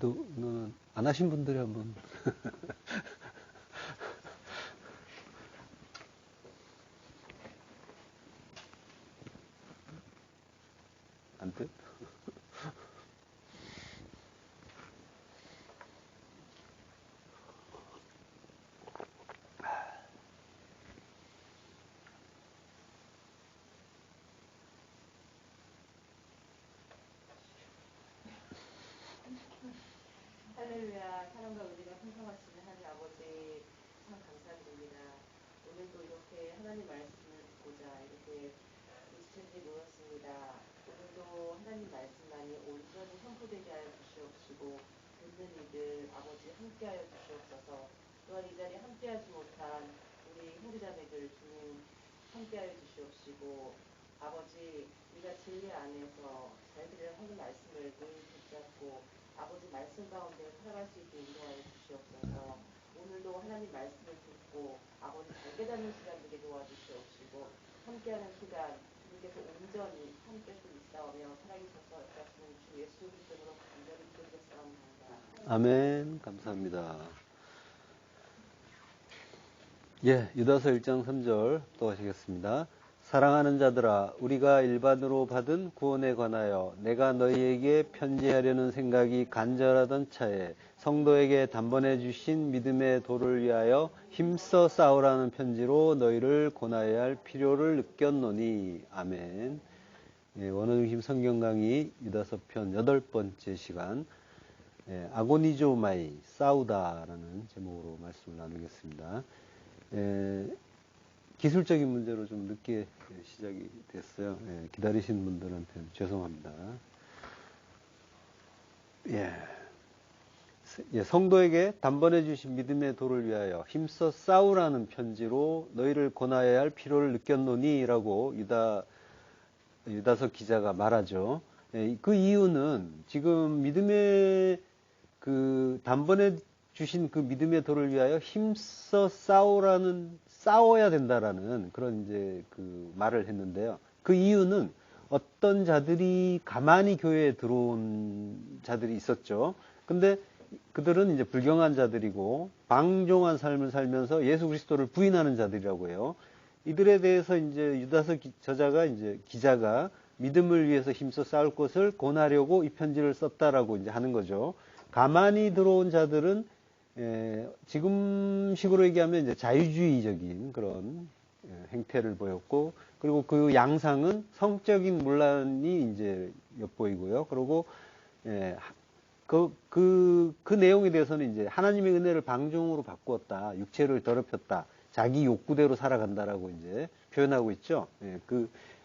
너는 안 하신 분들이 한번. 안 돼? 할렐루야, 사랑과 은혜가 풍성하시는 하나님 아버지 참 감사드립니다. 오늘도 이렇게 하나님 말씀을 듣고자 이렇게 지체들이 모였습니다. 오늘도 하나님 말씀만이 온전히 선포되게 하여 주시옵시고 듣는 이들 아버지 함께하여 주시옵소서. 또한 이 자리에 함께하지 못한 우리 형제자매들 주님 함께하여 주시옵시고 아버지 우리가 진리 안에서 잘 들어야 하는 말씀을 늘 붙잡고 아버지 말씀 가운데 살아갈 수 있게 인도하여 주시옵소서. 오늘도 하나님 말씀을 듣고 아버지 잘 깨닫는 시간 되게 도와주시옵시고 함께하는 시간 주님께서 온전히 함께 좀 있사오며 살아계셔서 역사하시는 주 예수 그리스도로 간절히 기도드렸사옵나이다. 아멘. 감사합니다. 예, 유다서 1장 3절 또 하시겠습니다. 사랑하는 자들아, 우리가 일반으로 받은 구원에 관하여 내가 너희에게 편지하려는 생각이 간절하던 차에 성도에게 단번에 주신 믿음의 도를 위하여 힘써 싸우라는 편지로 너희를 권하여야 할 필요를 느꼈노니. 아멘. 예, 원어중심 성경 강의 유다서 편 8번째 시간, 아고니조마이, 싸우다라는 제목으로 말씀을 나누겠습니다. 기술적인 문제로 좀 늦게 시작이 됐어요. 기다리신 분들한테는 죄송합니다. 성도에게 단번에 주신 믿음의 도를 위하여 힘써 싸우라는 편지로 너희를 권하여야 할 필요를 느꼈노니 라고 유다서 기자가 말하죠. 그 이유는 지금 믿음의 단번에 주신 그 믿음의 도를 위하여 힘써 싸워야 된다라는 그런 이제 말을 했는데요. 그 이유는 어떤 자들이 가만히 교회에 들어온 자들이 있었죠. 근데 그들은 이제 불경한 자들이고 방종한 삶을 살면서 예수 그리스도를 부인하는 자들이라고 해요. 이들에 대해서 이제 유다서 기자가 믿음을 위해서 힘써 싸울 것을 권하려고 이 편지를 썼다라고 이제 하는 거죠. 가만히 들어온 자들은 지금식으로 얘기하면 이제 자유주의적인 그런 행태를 보였고, 그리고 그 양상은 성적인 문란이 이제 엿보이고요. 그리고 그 내용에 대해서는 이제 하나님의 은혜를 방종으로 바꾸었다, 육체를 더럽혔다, 자기 욕구대로 살아간다라고 이제 표현하고 있죠.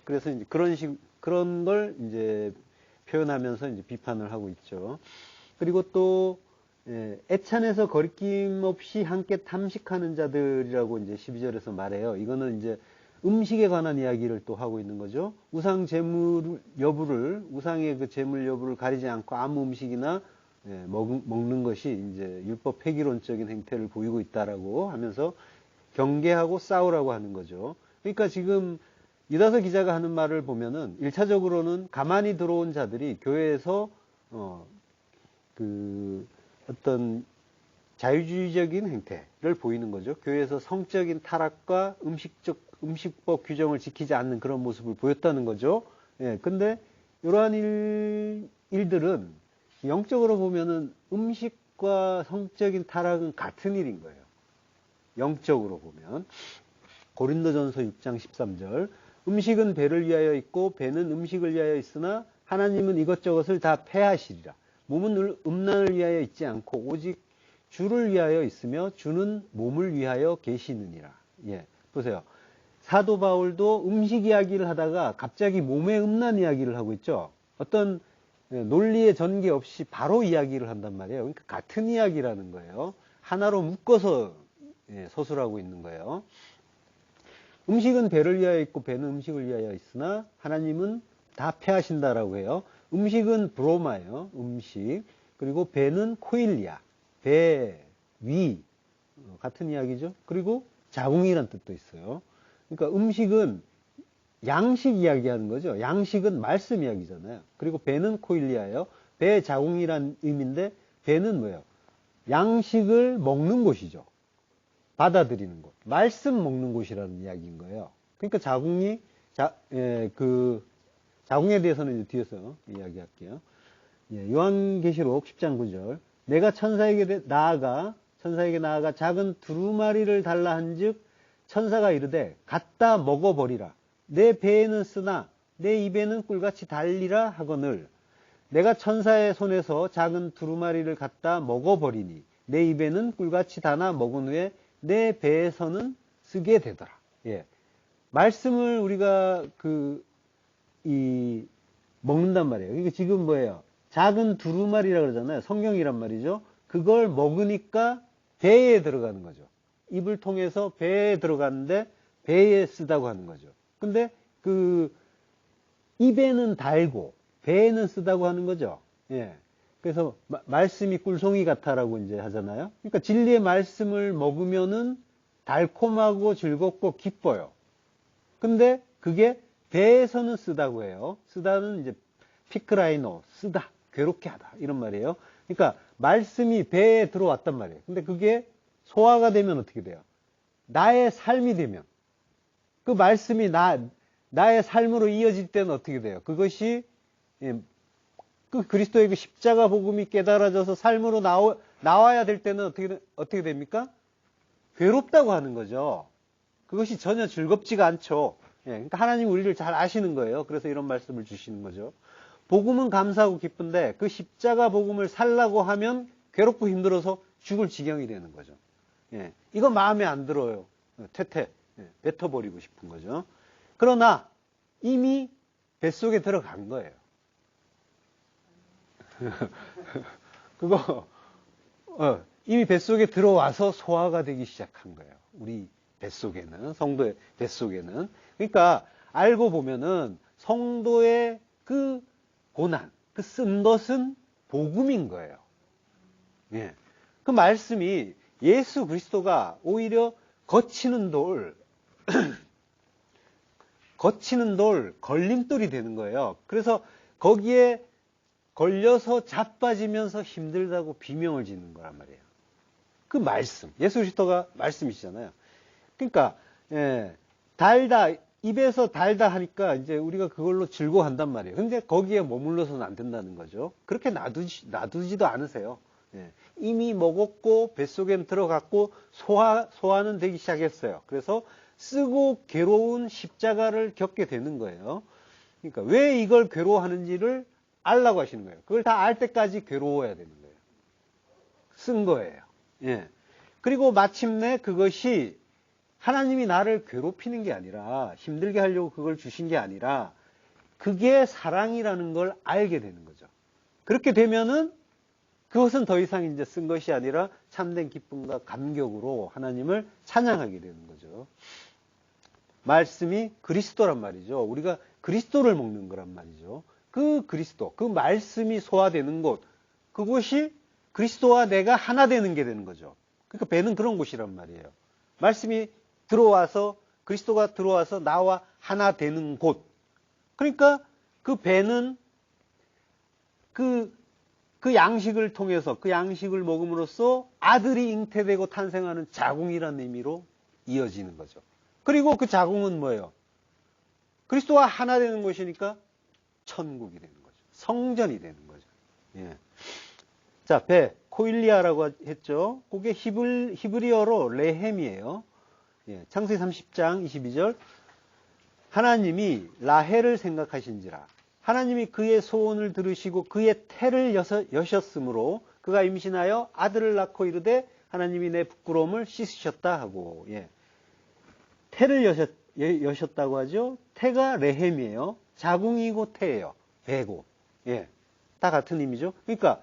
그래서 이제 그런 걸 이제 표현하면서 이제 비판을 하고 있죠. 그리고 또 애찬에서 거리낌 없이 함께 탐식하는 자들이라고 이제 12절에서 말해요. 이거는 이제 음식에 관한 이야기를 또 하고 있는 거죠. 우상의 그 재물 여부를 가리지 않고 아무 음식이나 먹는 것이 이제 율법 폐기론적인 행태를 보이고 있다라고 하면서 경계하고 싸우라고 하는 거죠. 그러니까 지금 유다서 기자가 하는 말을 보면은 1차적으로는 가만히 들어온 자들이 교회에서 어떤 자유주의적인 행태를 보이는 거죠. 교회에서 성적인 타락과 음식법 규정을 지키지 않는 그런 모습을 보였다는 거죠. 근데 이러한 일들은 영적으로 보면은 음식과 성적인 타락은 같은 일인 거예요. 영적으로 보면. 고린도전서 6장 13절. 음식은 배를 위하여 있고 배는 음식을 위하여 있으나 하나님은 이것저것을 다 패하시리라. 몸은 음란을 위하여 있지 않고 오직 주를 위하여 있으며 주는 몸을 위하여 계시느니라. 보세요. 사도 바울도 음식 이야기를 하다가 갑자기 몸의 음란 이야기를 하고 있죠. 어떤 논리의 전개 없이 바로 이야기를 한단 말이에요. 그러니까 같은 이야기라는 거예요. 하나로 묶어서 서술하고 있는 거예요. 음식은 배를 위하여 있고 배는 음식을 위하여 있으나 하나님은 다 패하신다라고 해요. 음식은 브로마예요. 음식. 그리고 배는 코일리아. 배, 위. 같은 이야기죠. 그리고 자궁이란 뜻도 있어요. 그러니까 음식은 양식 이야기하는 거죠. 양식은 말씀 이야기잖아요. 그리고 배는 코일리아예요. 배 자궁이란 의미인데 배는 뭐예요? 양식을 먹는 곳이죠. 받아들이는 곳. 말씀 먹는 곳이라는 이야기인 거예요. 그러니까 자궁에 대해서는 이제 뒤에서 이야기할게요. 예, 요한계시록 10장 9절. 내가 천사에게 나아가 작은 두루마리를 달라 한즉 천사가 이르되 갖다 먹어버리라. 내 배에는 쓰나 내 입에는 꿀같이 달리라 하거늘 내가 천사의 손에서 작은 두루마리를 갖다 먹어버리니 내 입에는 꿀같이 다나 먹은 후에 내 배에서는 쓰게 되더라. 예. 말씀을 우리가 먹는단 말이에요. 그러니까 지금 뭐예요? 작은 두루마리라 그러잖아요. 성경이란 말이죠. 그걸 먹으니까 배에 들어가는 거죠. 입을 통해서 배에 들어가는데 배에 쓰다고 하는 거죠. 근데 입에는 달고 배에는 쓰다고 하는 거죠. 예. 그래서 말씀이 꿀송이 같아라고 이제 하잖아요. 그러니까 진리의 말씀을 먹으면은 달콤하고 즐겁고 기뻐요. 근데 그게 배에서는 쓰다고 해요. 쓰다는 이제 피크라이노, 쓰다, 괴롭게 하다 이런 말이에요. 그러니까 말씀이 배에 들어왔단 말이에요. 근데 그게 소화가 되면 어떻게 돼요? 나의 삶이 되면 그 말씀이 나의 삶으로 이어질 때는 어떻게 돼요? 그것이 그 그리스도의 그 십자가 복음이 깨달아져서 삶으로 나와야 될 때는 어떻게 됩니까? 괴롭다고 하는 거죠. 그것이 전혀 즐겁지가 않죠. 예, 그러니까 하나님 우리를 잘 아시는 거예요. 그래서 이런 말씀을 주시는 거죠. 복음은 감사하고 기쁜데 그 십자가 복음을 살라고 하면 괴롭고 힘들어서 죽을 지경이 되는 거죠. 예, 이거 마음에 안 들어요. 퇴퇴, 뱉어버리고 싶은 거죠. 그러나 이미 뱃속에 들어간 거예요. 그거 이미 뱃속에 들어와서 소화가 되기 시작한 거예요. 우리 뱃속에는, 성도의 뱃속에는. 그러니까 알고 보면은 성도의 그 고난, 그 쓴 것은 복음인 거예요. 예. 그 말씀이 예수 그리스도가 오히려 거치는 돌, 걸림돌이 되는 거예요. 그래서 거기에 걸려서 자빠지면서 힘들다고 비명을 짓는 거란 말이에요. 그 말씀, 예수 그리스도가 말씀이시잖아요. 그러니까 달다, 입에서 달다 하니까 이제 우리가 그걸로 즐거워한단 말이에요. 근데 거기에 머물러서는 안 된다는 거죠. 그렇게 놔두지도 않으세요. 이미 먹었고 뱃속엔 들어갔고 소화는 되기 시작했어요. 그래서 쓰고 괴로운 십자가를 겪게 되는 거예요. 그러니까 왜 이걸 괴로워하는지를 알라고 하시는 거예요. 그걸 다 알 때까지 괴로워야 되는 거예요. 쓴 거예요. 예. 그리고 마침내 그것이 하나님이 나를 괴롭히는 게 아니라 힘들게 하려고 그걸 주신 게 아니라 그게 사랑이라는 걸 알게 되는 거죠. 그렇게 되면은 그것은 더 이상 이제 쓴 것이 아니라 참된 기쁨과 감격으로 하나님을 찬양하게 되는 거죠. 말씀이 그리스도란 말이죠. 우리가 그리스도를 먹는 거란 말이죠. 그 그리스도, 그 말씀이 소화되는 곳, 그곳이 그리스도와 내가 하나 되는 게 되는 거죠. 그러니까 배는 그런 곳이란 말이에요. 말씀이 들어와서, 그리스도가 들어와서 나와 하나 되는 곳. 그러니까 그 배는 그 양식을 통해서, 그 양식을 먹음으로써 아들이 잉태되고 탄생하는 자궁이라는 의미로 이어지는 거죠. 그리고 그 자궁은 뭐예요? 그리스도와 하나 되는 것이니까 천국이 되는 거죠. 성전이 되는 거죠. 예. 자, 배, 코일리아라고 했죠. 그게 히브리어로 레헴이에요. 예, 창세기 30장 22절. 하나님이 라헬을 생각하신지라. 하나님이 그의 소원을 들으시고 그의 태를 여셨으므로 그가 임신하여 아들을 낳고 이르되 하나님이 내 부끄러움을 씻으셨다 하고. 예. 태를 여셨다고 하죠. 태가 레헴이에요. 자궁이고 태예요. 배고. 예. 다 같은 의미죠. 그러니까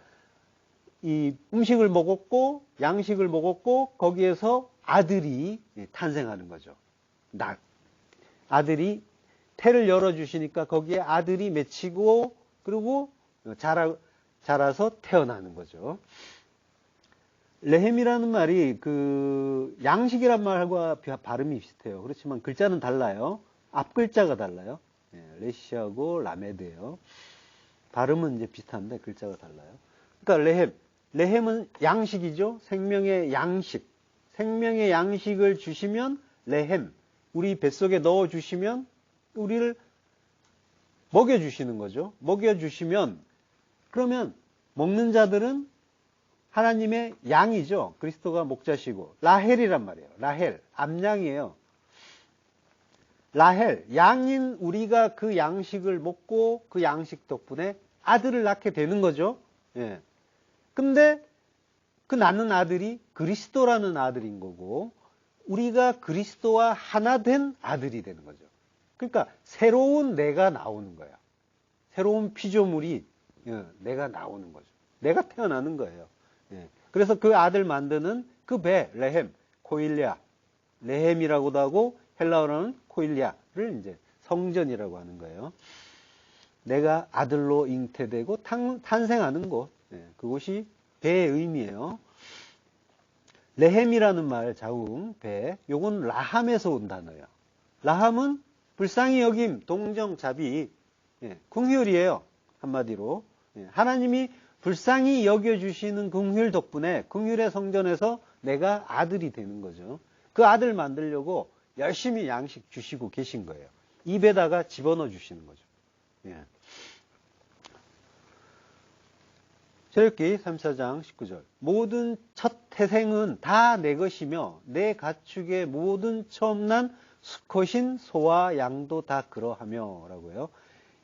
이 음식을 먹었고 양식을 먹었고 거기에서 아들이 탄생하는 거죠. 아들이 태를 열어주시니까 거기에 아들이 맺히고 그리고 자라서 태어나는 거죠. 레헴이라는 말이 그 양식이란 말과 발음이 비슷해요. 그렇지만 글자는 달라요. 앞 글자가 달라요. 레시하고 라메드예요. 발음은 이제 비슷한데 글자가 달라요. 그러니까 레헴, 레헴은 양식이죠. 생명의 양식. 생명의 양식을 주시면 레헴. 우리 뱃속에 넣어주시면 우리를 먹여주시는 거죠. 먹여주시면 그러면 먹는 자들은 하나님의 양이죠. 그리스도가 목자시고 라헬이란 말이에요. 라헬, 암양이에요. 라헬, 양인 우리가 그 양식을 먹고 그 양식 덕분에 아들을 낳게 되는 거죠. 예. 근데 그 낳는 아들이 그리스도라는 아들인 거고 우리가 그리스도와 하나 된 아들이 되는 거죠. 그러니까 새로운 내가 나오는 거야. 새로운 피조물이 내가 나오는 거죠. 내가 태어나는 거예요. 예. 그래서 그 아들 만드는 그 배, 레헴, 코일랴, 레헴이라고도 하고 헬라어로는 코일랴를 이제 성전이라고 하는 거예요. 내가 아들로 잉태되고 탄생하는 곳, 예. 그곳이 배의 의미예요. 레헴이라는 말, 자웅, 배, 요건 라함에서 온 단어예요. 라함은 불쌍히 여김, 동정, 자비, 예, 긍휼이에요. 한마디로. 예, 하나님이 불쌍히 여겨주시는 긍휼 덕분에 긍휼의 성전에서 내가 아들이 되는 거죠. 그 아들 만들려고 열심히 양식 주시고 계신 거예요. 입에다가 집어넣어 주시는 거죠. 예. 출애굽기 34장 19절. 모든 첫 태생은 다 내 것이며 내 가축의 모든 처음 난 수컷인 소와 양도 다 그러하며 라고요.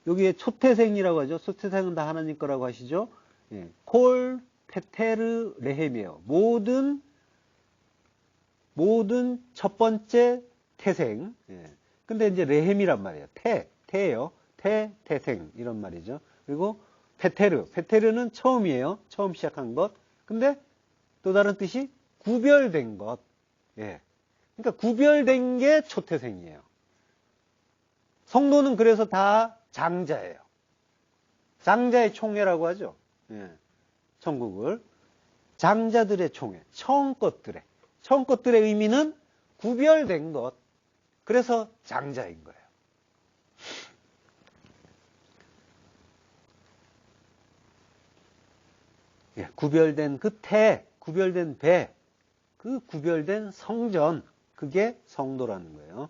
여기에 초태생이라고 하죠. 초태생은 다 하나님 거라고 하시죠. 예. 콜 페테르 레헴이에요. 모든 첫 번째 태생. 예. 근데 이제 레헴이란 말이에요. 태예요. 태생 이런 말이죠. 그리고 페테르는 처음이에요. 처음 시작한 것. 근데 또 다른 뜻이 구별된 것. 예. 그러니까 구별된 게 초태생이에요. 성도는 그래서 다 장자예요. 장자의 총회라고 하죠. 예. 천국을. 장자들의 총회. 처음 것들의. 처음 것들의 의미는 구별된 것. 그래서 장자인 거예요. 예, 구별된 그 구별된 배, 그 구별된 성전, 그게 성도라는 거예요.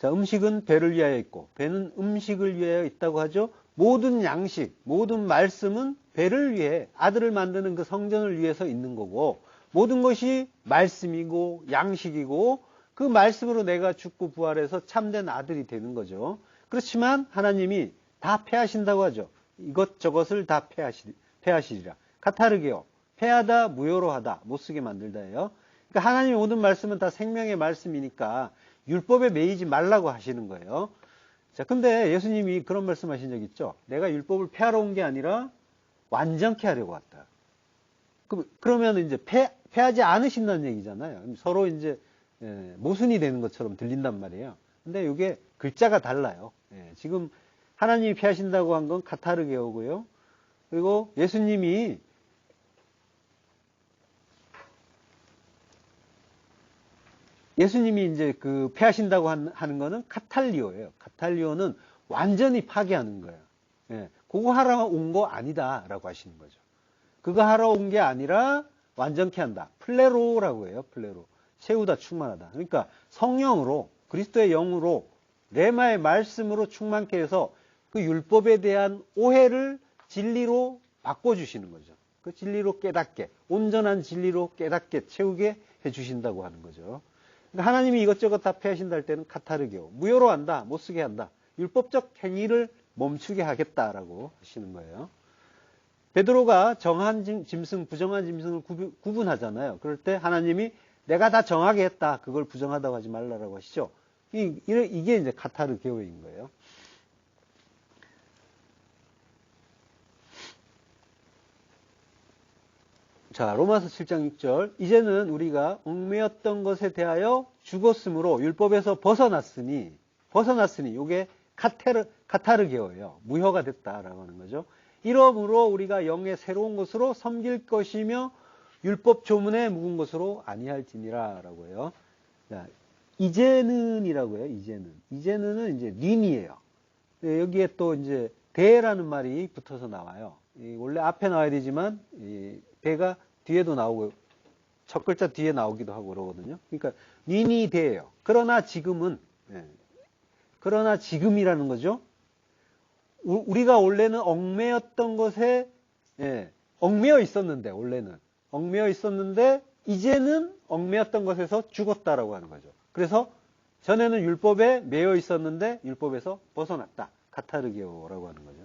자, 음식은 배를 위하여 있고, 배는 음식을 위하여 있다고 하죠. 모든 양식, 모든 말씀은 배를 위해, 아들을 만드는 그 성전을 위해서 있는 거고, 모든 것이 말씀이고, 양식이고, 그 말씀으로 내가 죽고 부활해서 참된 아들이 되는 거죠. 그렇지만 하나님이 다 패하신다고 하죠. 이것저것을 다 패하시리라. 카타르게요. 패하다, 무효로 하다, 못쓰게 만들다예요. 그러니까 하나님의 모든 말씀은 다 생명의 말씀이니까 율법에 매이지 말라고 하시는 거예요. 자, 근데 예수님이 그런 말씀 하신 적 있죠? 내가 율법을 폐하러 온 게 아니라 완전케 하려고 왔다. 그러면 이제 패하지 않으신다는 얘기잖아요. 서로 이제 모순이 되는 것처럼 들린단 말이에요. 근데 이게 글자가 달라요. 지금 하나님이 패하신다고 한 건 카타르게오고요. 그리고 예수님이 이제 그 패하신다고 하는 거는 카탈리오예요. 카탈리오는 완전히 파괴하는 거예요. 예, 그거 하러 온 거 아니다라고 하시는 거죠. 그거 하러 온 게 아니라 완전케 한다. 플레로라고 해요. 플레로. 채우다, 충만하다. 그러니까 성령으로, 그리스도의 영으로, 레마의 말씀으로 충만케 해서 그 율법에 대한 오해를 진리로 바꿔주시는 거죠. 그 진리로 깨닫게, 온전한 진리로 깨닫게 채우게 해주신다고 하는 거죠. 그러니까 하나님이 이것저것 다 패하신다 할 때는 카타르게오, 무효로 한다, 못쓰게 한다, 율법적 행위를 멈추게 하겠다라고 하시는 거예요. 베드로가 정한 짐승, 부정한 짐승을 구분하잖아요. 그럴 때 하나님이 내가 다 정하게 했다, 그걸 부정하다고 하지 말라라고 하시죠. 이게 이제 카타르게오인 거예요. 자, 로마서 7장 6절. 이제는 우리가 얽매였던 것에 대하여 죽었으므로 율법에서 벗어났으니 이게 카타르게오예요. 무효가 됐다라고 하는 거죠. 이러므로 우리가 영의 새로운 것으로 섬길 것이며 율법 조문에 묵은 것으로 아니할지니라라고 해요. 자, 이제는이라고 해요. 이제는은 이제 닌이에요. 여기에 또 이제 대라는 말이 붙어서 나와요. 원래 앞에 나와야 되지만 대가 뒤에도 나오고 첫 글자 뒤에 나오기도 하고 그러거든요. 그러니까 니니 대예요. 그러나 지금은 그러나 지금이라는 거죠. 우리가 원래는 얽매였던 것에 얽매여 있었는데 원래는 얽매여 있었는데 이제는 얽매였던 것에서 죽었다라고 하는 거죠. 그래서 전에는 율법에 매여 있었는데 율법에서 벗어났다. 카타르게오라고 하는 거죠.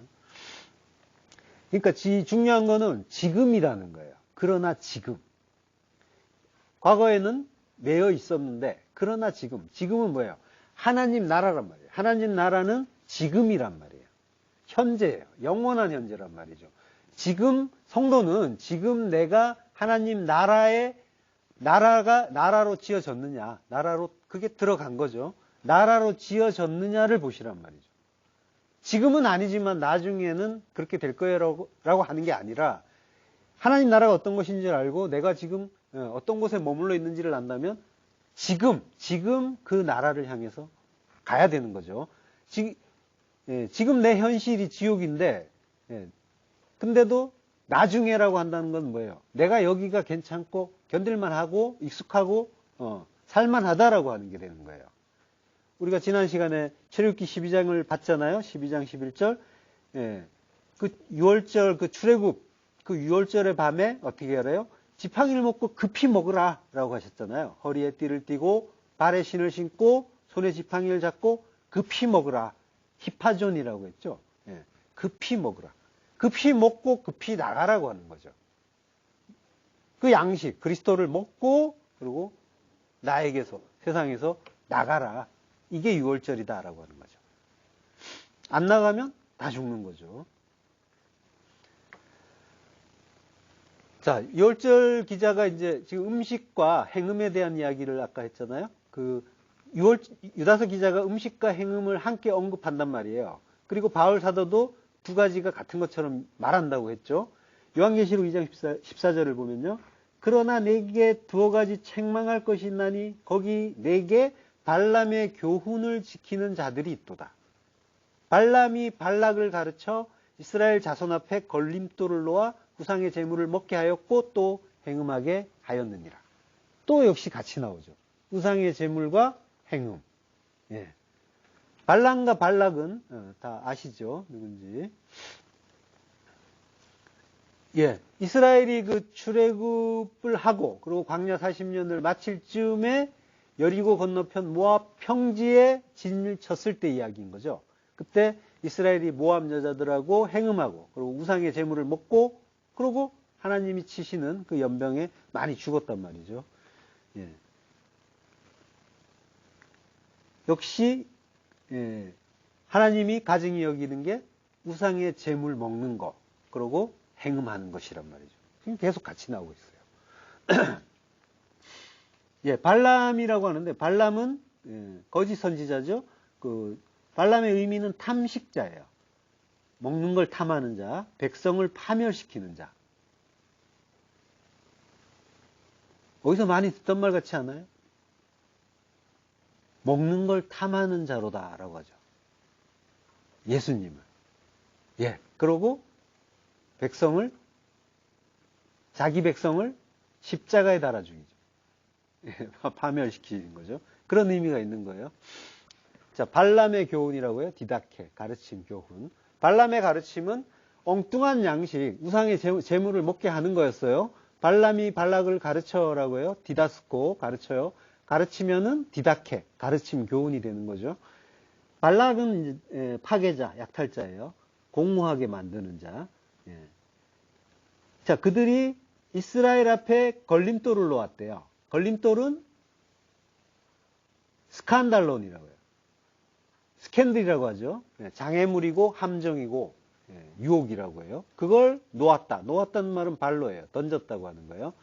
그러니까 중요한 거는 지금이라는 거예요. 그러나 지금. 과거에는 매여 있었는데 그러나 지금은 뭐예요? 하나님 나라란 말이에요. 하나님 나라는 지금이란 말이에요. 현재예요. 영원한 현재란 말이죠. 지금 성도는 지금 내가 하나님 나라로 지어졌느냐, 나라로 그게 들어간 거죠. 나라로 지어졌느냐를 보시란 말이죠. 지금은 아니지만 나중에는 그렇게 될 거예요라고 하는 게 아니라 하나님 나라가 어떤 것인지를 알고 내가 지금 어떤 곳에 머물러 있는지를 안다면 지금 그 나라를 향해서 가야 되는 거죠. 지금 내 현실이 지옥인데 근데도 나중에라고 한다는 건 뭐예요? 내가 여기가 괜찮고 견딜만하고 익숙하고 살만하다라고 하는 게 되는 거예요. 우리가 지난 시간에 출애굽기 12장을 봤잖아요. 12장 11절. 그 6월절 그 출애굽 그 6월절의 밤에 어떻게 하래요? 지팡이를 먹고 급히 먹으라 라고 하셨잖아요. 허리에 띠를 띠고 발에 신을 신고 손에 지팡이를 잡고 급히 먹으라. 히파존이라고 했죠. 급히 먹으라. 급히 먹고 급히 나가라고 하는 거죠. 그 양식, 그리스도를 먹고 그리고 나에게서 세상에서 나가라. 이게 6월절이다라고 하는 거죠. 안 나가면 다 죽는 거죠. 자, 6월절 기자가 이제 지금 음식과 행음에 대한 이야기를 아까 했잖아요. 유다서 기자가 음식과 행음을 함께 언급한단 말이에요. 그리고 바울 사도도 두 가지가 같은 것처럼 말한다고 했죠. 요한계시록 2장 14절을 보면요. 그러나 내게 두어 가지 책망할 것이 있나니 거기 내게 발람의 교훈을 지키는 자들이 있도다. 발람이 발락을 가르쳐 이스라엘 자손 앞에 걸림돌을 놓아 우상의 제물을 먹게 하였고 또 행음하게 하였느니라. 또 역시 같이 나오죠. 우상의 제물과 행음. 발람과 발락은 다 아시죠? 누군지. 이스라엘이 그 출애굽을 하고 그리고 광야 40년을 마칠 즈음에 여리고 건너편 모압 평지에 진을 쳤을 때 이야기인 거죠. 그때 이스라엘이 모압 여자들하고 행음하고 그리고 우상의 제물을 먹고 그리고 하나님이 치시는 그 연병에 많이 죽었단 말이죠. 역시 하나님이 가증히 여기는 게 우상의 제물 먹는 거 그리고 행음하는 것이란 말이죠. 지금 계속 같이 나오고 있어요. 발람이라고 하는데 발람은 거짓 선지자죠. 그 발람의 의미는 탐식자예요. 먹는 걸 탐하는 자, 백성을 파멸시키는 자. 어디서 많이 듣던 말 같지 않아요? 먹는 걸 탐하는 자로다라고 하죠. 예수님을. 그러고 자기 백성을 십자가에 달아 죽이죠. 파멸시키는 거죠. 그런 의미가 있는 거예요. 자, 발람의 교훈이라고요. 디다케, 가르침, 교훈. 발람의 가르침은 엉뚱한 양식, 우상의 제물을 먹게 하는 거였어요. 발람이 발락을 가르쳐라고 해요. 디다스코, 가르쳐요. 가르치면은 디다케, 가르침, 교훈이 되는 거죠. 발락은 파괴자, 약탈자예요. 공모하게 만드는 자. 자, 그들이 이스라엘 앞에 걸림돌을 놓았대요. 걸림돌은 스칸달론이라고 해요. 스캔들이라고 하죠. 장애물이고 함정이고 유혹이라고 해요. 그걸 놓았다. 놓았다는 말은 발로예요. 던졌다고 하는 거예요.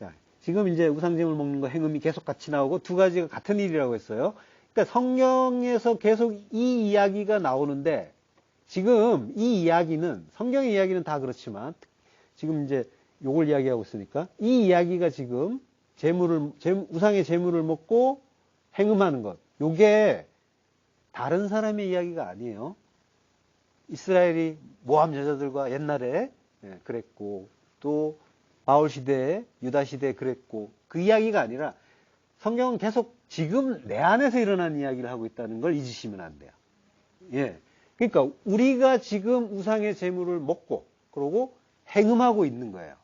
자, 지금 이제 우상제물 먹는 거 행음이 계속 같이 나오고 두 가지가 같은 일이라고 했어요. 그러니까 성경에서 계속 이 이야기가 나오는데 지금 이 이야기는 성경의 이야기는 다 그렇지만 지금 이제 요걸 이야기하고 있으니까 이 이야기가 지금 우상의 제물을 먹고 행음하는 것. 요게 다른 사람의 이야기가 아니에요. 이스라엘이 모압 여자들과 옛날에 예, 그랬고 또 바울 시대에 유다 시대에 그랬고 그 이야기가 아니라 성경은 계속 지금 내 안에서 일어난 이야기를 하고 있다는 걸 잊으시면 안 돼요. 예. 그러니까 우리가 지금 우상의 제물을 먹고 그러고 행음하고 있는 거예요.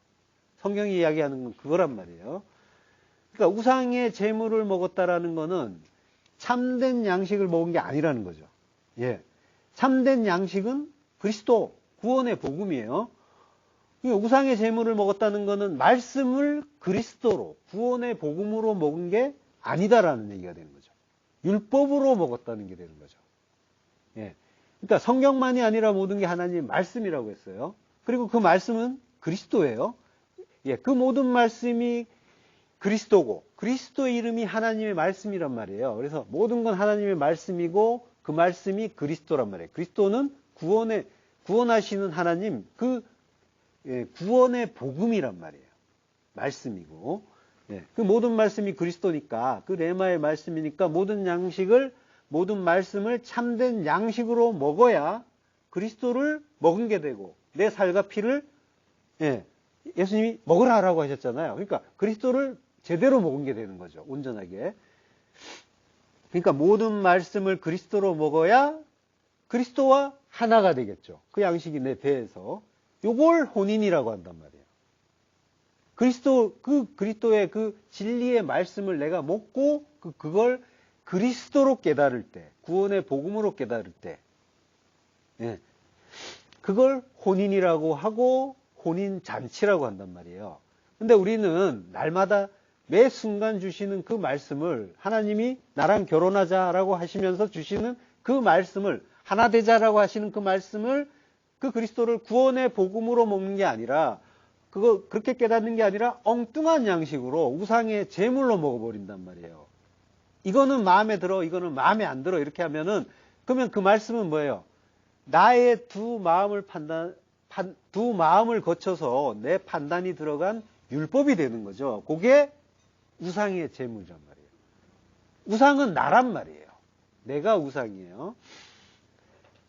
성경이 이야기하는 건 그거란 말이에요. 그러니까 우상의 제물을 먹었다라는 거는 참된 양식을 먹은 게 아니라는 거죠. 예. 참된 양식은 그리스도 구원의 복음이에요. 그러니까 우상의 제물을 먹었다는 거는 말씀을 그리스도로 구원의 복음으로 먹은 게 아니다라는 얘기가 되는 거죠. 율법으로 먹었다는 게 되는 거죠. 예. 그러니까 성경만이 아니라 모든 게 하나님의 말씀이라고 했어요. 그리고 그 말씀은 그리스도예요. 예. 그 모든 말씀이 그리스도고 그리스도의 이름이 하나님의 말씀이란 말이에요. 그래서 모든 건 하나님의 말씀이고 그 말씀이 그리스도란 말이에요. 그리스도는 구원하시는 하나님 구원의 복음이란 말이에요. 말씀이고 예, 그 모든 말씀이 그리스도니까 그 레마의 말씀이니까 모든 말씀을 참된 양식으로 먹어야 그리스도를 먹은 게 되고 내 살과 피를 예수님이 먹으라라고 하셨잖아요. 그러니까 그리스도를 제대로 먹은 게 되는 거죠. 온전하게. 그러니까 모든 말씀을 그리스도로 먹어야 그리스도와 하나가 되겠죠. 그 양식이 내 배에서. 요걸 혼인이라고 한단 말이에요. 그리스도의 그 진리의 말씀을 내가 먹고 그걸 그리스도로 깨달을 때, 구원의 복음으로 깨달을 때, 그걸 혼인이라고 하고 혼인 잔치라고 한단 말이에요. 근데 우리는 날마다 매 순간 주시는 그 말씀을 하나님이 나랑 결혼하자라고 하시면서 주시는 그 말씀을 하나 되자라고 하시는 그 말씀을 그 그리스도를 구원의 복음으로 먹는 게 아니라 그렇게 깨닫는 게 아니라 엉뚱한 양식으로 우상의 제물로 먹어버린단 말이에요. 이거는 마음에 들어, 이거는 마음에 안 들어 이렇게 하면은 그러면 그 말씀은 뭐예요? 나의 두 마음을 거쳐서 내 판단이 들어간 율법이 되는 거죠. 그게 우상의 제물이란 말이에요. 우상은 나란 말이에요. 내가 우상이에요.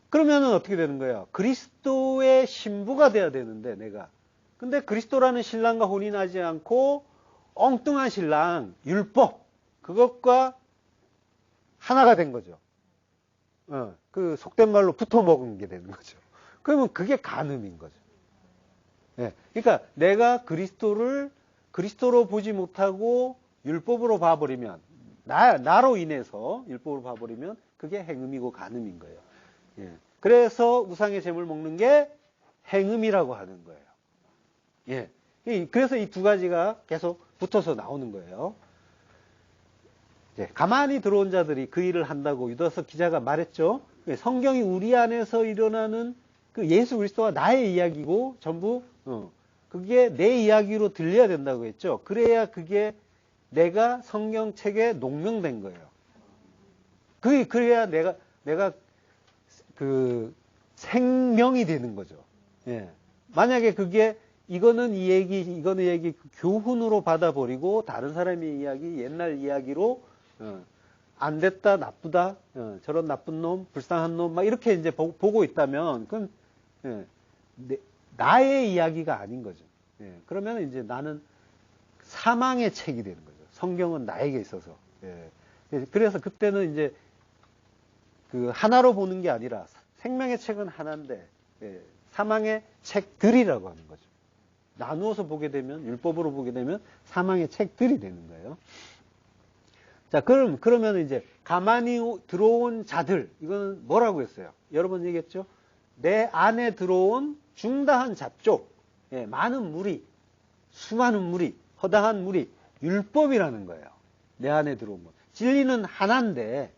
그러면은 어떻게 되는 거예요? 그리스도의 신부가 돼야 되는데 내가. 근데 그리스도라는 신랑과 혼인하지 않고 엉뚱한 신랑, 율법 그것과 하나가 된 거죠. 그 속된 말로 붙어 먹은 게 되는 거죠. 그러면 그게 간음인 거죠. 예. 그러니까 내가 그리스도로 보지 못하고 율법으로 봐버리면 나로 인해서 율법으로 봐버리면 그게 행음이고 간음인 거예요. 예. 그래서 우상의 제물 먹는 게 행음이라고 하는 거예요. 예. 그래서 이 두 가지가 계속 붙어서 나오는 거예요. 예. 가만히 들어온 자들이 그 일을 한다고 유다서 기자가 말했죠. 성경이 우리 안에서 일어나는 그 예수 그리스도와 나의 이야기고 전부 그게 내 이야기로 들려야 된다고 했죠. 그래야 그게 내가 성경책에 농명된 거예요. 그래야 내가 그 생명이 되는 거죠. 예. 만약에 그게 이거는 이 얘기 그 교훈으로 받아버리고 다른 사람의 이야기, 옛날 이야기로 안 됐다, 나쁘다, 저런 나쁜 놈, 불쌍한 놈, 막 이렇게 이제 보고 있다면 그건 나의 이야기가 아닌 거죠. 예. 그러면 이제 나는 사망의 책이 되는 거죠. 성경은 나에게 있어서. 예. 그래서 그때는 이제 그 하나로 보는 게 아니라 생명의 책은 하나인데 사망의 책들이라고 하는 거죠. 나누어서 보게 되면 율법으로 보게 되면 사망의 책들이 되는 거예요. 자, 그러면 이제 가만히 들어온 자들 이거는 뭐라고 했어요? 여러 번 얘기했죠. 내 안에 들어온 중다한 잡족, 많은 무리, 수많은 무리, 허다한 무리, 율법이라는 거예요. 내 안에 들어온 것. 진리는 하나인데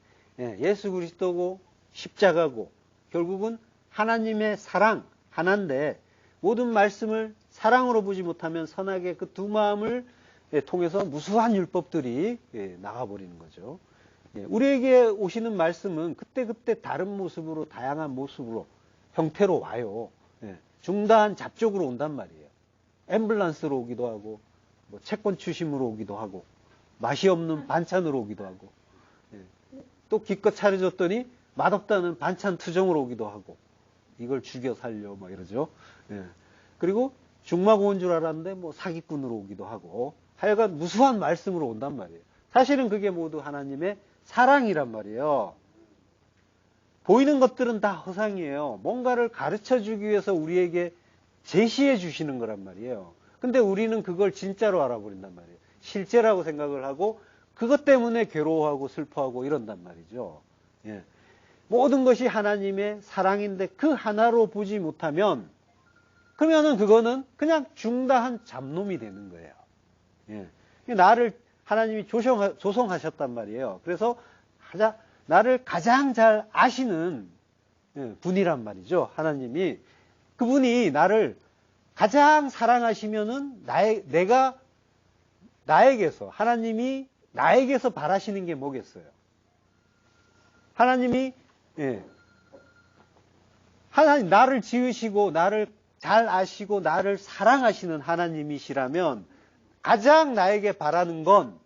예수 그리스도고 십자가고 결국은 하나님의 사랑 하나인데 모든 말씀을 사랑으로 보지 못하면 선하게 그 두 마음을 통해서 무수한 율법들이 나가버리는 거죠. 우리에게 오시는 말씀은 그때그때 다른 모습으로 다양한 모습으로 형태로 와요. 중다한 잡족으로 온단 말이에요. 앰뷸런스로 오기도 하고 뭐 채권 추심으로 오기도 하고 맛이 없는 반찬으로 오기도 하고 또 기껏 차려줬더니 맛없다는 반찬 투정으로 오기도 하고 이걸 죽여 살려 막 이러죠. 그리고 중마고 온 줄 알았는데 뭐 사기꾼으로 오기도 하고 하여간 무수한 말씀으로 온단 말이에요. 사실은 그게 모두 하나님의 사랑이란 말이에요. 보이는 것들은 다 허상이에요. 뭔가를 가르쳐 주기 위해서 우리에게 제시해 주시는 거란 말이에요. 근데 우리는 그걸 진짜로 알아버린단 말이에요. 실제라고 생각을 하고 그것 때문에 괴로워하고 슬퍼하고 이런단 말이죠. 예. 모든 것이 하나님의 사랑인데 그 하나로 보지 못하면 그러면은 그거는 그냥 중다한 잡놈이 되는 거예요. 예. 나를 하나님이 조성하셨단 말이에요. 그래서 나를 가장 잘 아시는 분이란 말이죠. 하나님이. 그분이 나를 가장 사랑하시면은 내가 나에게서, 하나님이 나에게서 바라시는 게 뭐겠어요? 하나님이, 하나님, 나를 지으시고, 나를 잘 아시고, 나를 사랑하시는 하나님이시라면, 가장 나에게 바라는 건,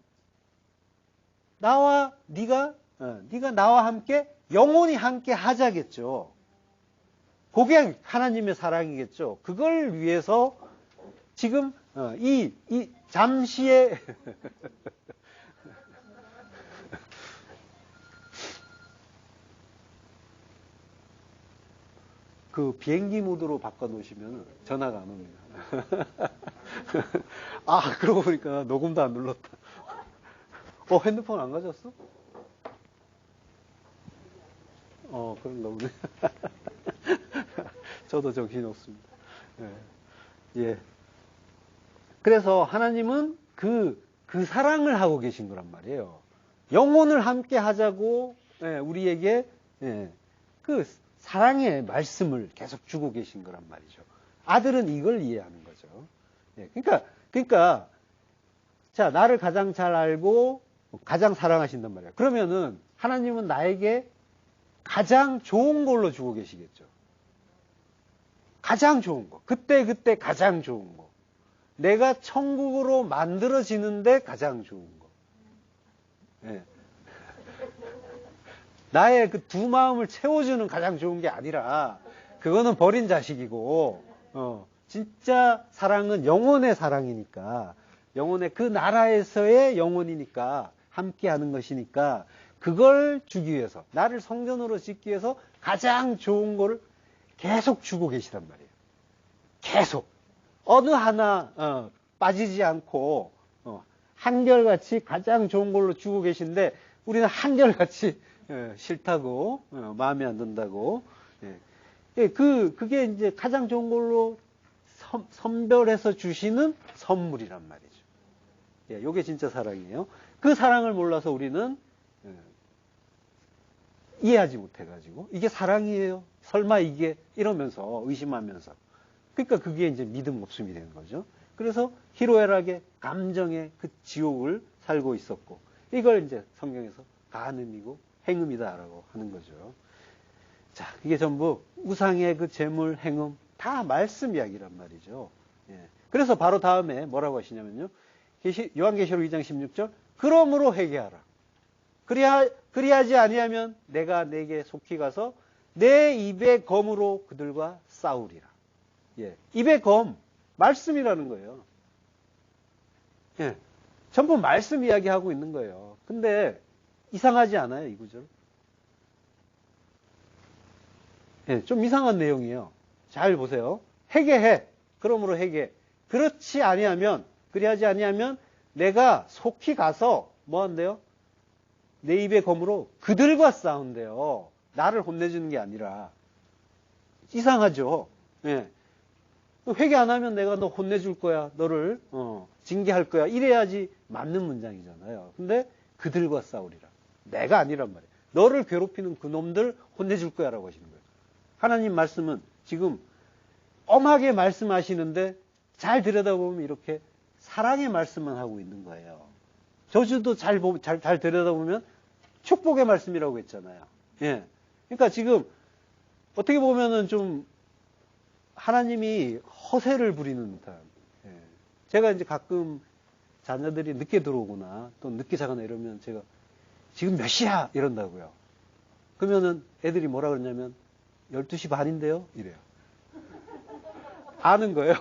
네가 나와 함께, 영원히 함께 하자겠죠. 그게 하나님의 사랑이겠죠. 그걸 위해서, 지금, 이 잠시의, 그 비행기 모드로 바꿔놓으시면 전화가 안 옵니다. 아, 그러고 보니까 녹음도 안 눌렀다. 핸드폰 안 가져왔어? 그런가 보네. 저도 정신이 없습니다. 예. 그래서 하나님은 그 사랑을 하고 계신 거란 말이에요. 영혼을 함께 하자고 우리에게 그 사랑의 말씀을 계속 주고 계신 거란 말이죠. 아들은 이걸 이해하는 거죠. 그러니까 자, 나를 가장 잘 알고 가장 사랑하신단 말이에요. 그러면은 하나님은 나에게 가장 좋은 걸로 주고 계시겠죠. 가장 좋은 거. 그때 가장 좋은 거. 내가 천국으로 만들어지는데 가장 좋은 거. 예. 나의 그 두 마음을 채워주는 가장 좋은 게 아니라, 그거는 버린 자식이고, 진짜 사랑은 영혼의 사랑이니까, 영혼의 그 나라에서의 영혼이니까, 함께 하는 것이니까, 그걸 주기 위해서, 나를 성전으로 짓기 위해서 가장 좋은 거를 계속 주고 계시단 말이에요. 계속. 어느 하나, 빠지지 않고, 한결같이 가장 좋은 걸로 주고 계신데, 우리는 한결같이 싫다고, 마음에 안 든다고. 그게 이제 가장 좋은 걸로 선별해서 주시는 선물이란 말이죠. 이게 진짜 사랑이에요. 그 사랑을 몰라서 우리는 이해하지 못해가지고, 이게 사랑이에요? 설마 이게? 이러면서, 의심하면서. 그러니까 그게 이제 믿음 없음이 되는 거죠. 그래서 희로애락의 감정의 그 지옥을 살고 있었고, 이걸 이제 성경에서 간음이고 행음이다라고 하는 거죠. 자, 이게 전부 우상의 그 재물, 행음, 다 말씀 이야기란 말이죠. 그래서 바로 다음에 뭐라고 하시냐면요. 요한계시록 2장 16절, 그러므로 회개하라. 그리하지 아니하면 내가 내게 속히 가서 내 입의 검으로 그들과 싸우리라. 입의 검, 말씀이라는 거예요. 전부 말씀 이야기하고 있는 거예요. 근데 이상하지 않아요, 이 구절? 좀 이상한 내용이에요. 잘 보세요. 회개해. 그러므로 회개. 그리하지 아니하면 내가 속히 가서 뭐 한대요? 내 입의 검으로 그들과 싸운대요. 나를 혼내주는 게 아니라. 이상하죠? 회개 안 하면 내가 너 혼내줄 거야. 너를 징계할 거야. 이래야지 맞는 문장이잖아요. 근데 그들과 싸우리라. 내가 아니란 말이에요. 너를 괴롭히는 그놈들 혼내줄 거야 라고 하시는 거예요. 하나님 말씀은 지금 엄하게 말씀하시는데 잘 들여다보면 이렇게 사랑의 말씀만 하고 있는 거예요. 저주도 잘 들여다보면 축복의 말씀이라고 했잖아요. 그러니까 지금 어떻게 보면은 좀 하나님이 허세를 부리는 듯한. 제가 이제 가끔 자녀들이 늦게 들어오거나 또 늦게 자거나 이러면 제가 지금 몇 시야? 이런다고요. 그러면은 애들이 뭐라 그러냐면 12시 반인데요? 이래요. 아는 거예요.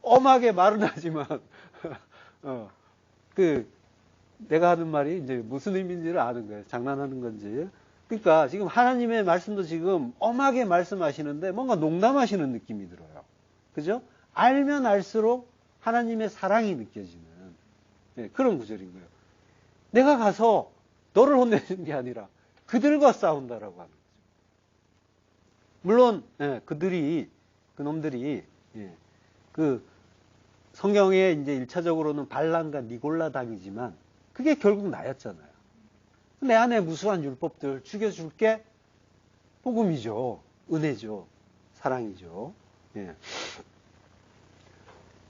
엄하게 말은 하지만, 내가 하는 말이 이제 무슨 의미인지를 아는 거예요. 장난하는 건지. 그러니까 지금 하나님의 말씀도 지금 엄하게 말씀하시는데 뭔가 농담하시는 느낌이 들어요. 그죠? 알면 알수록 하나님의 사랑이 느껴지는 그런 구절인 거예요. 내가 가서 너를 혼내는 게 아니라 그들과 싸운다라고 하는 거죠. 물론 그놈들이 그 성경에 이제 1차적으로는 발람과 니골라 당이지만 그게 결국 나였잖아요. 내 안에 무수한 율법들 죽여줄게. 복음이죠. 은혜죠. 사랑이죠. 예.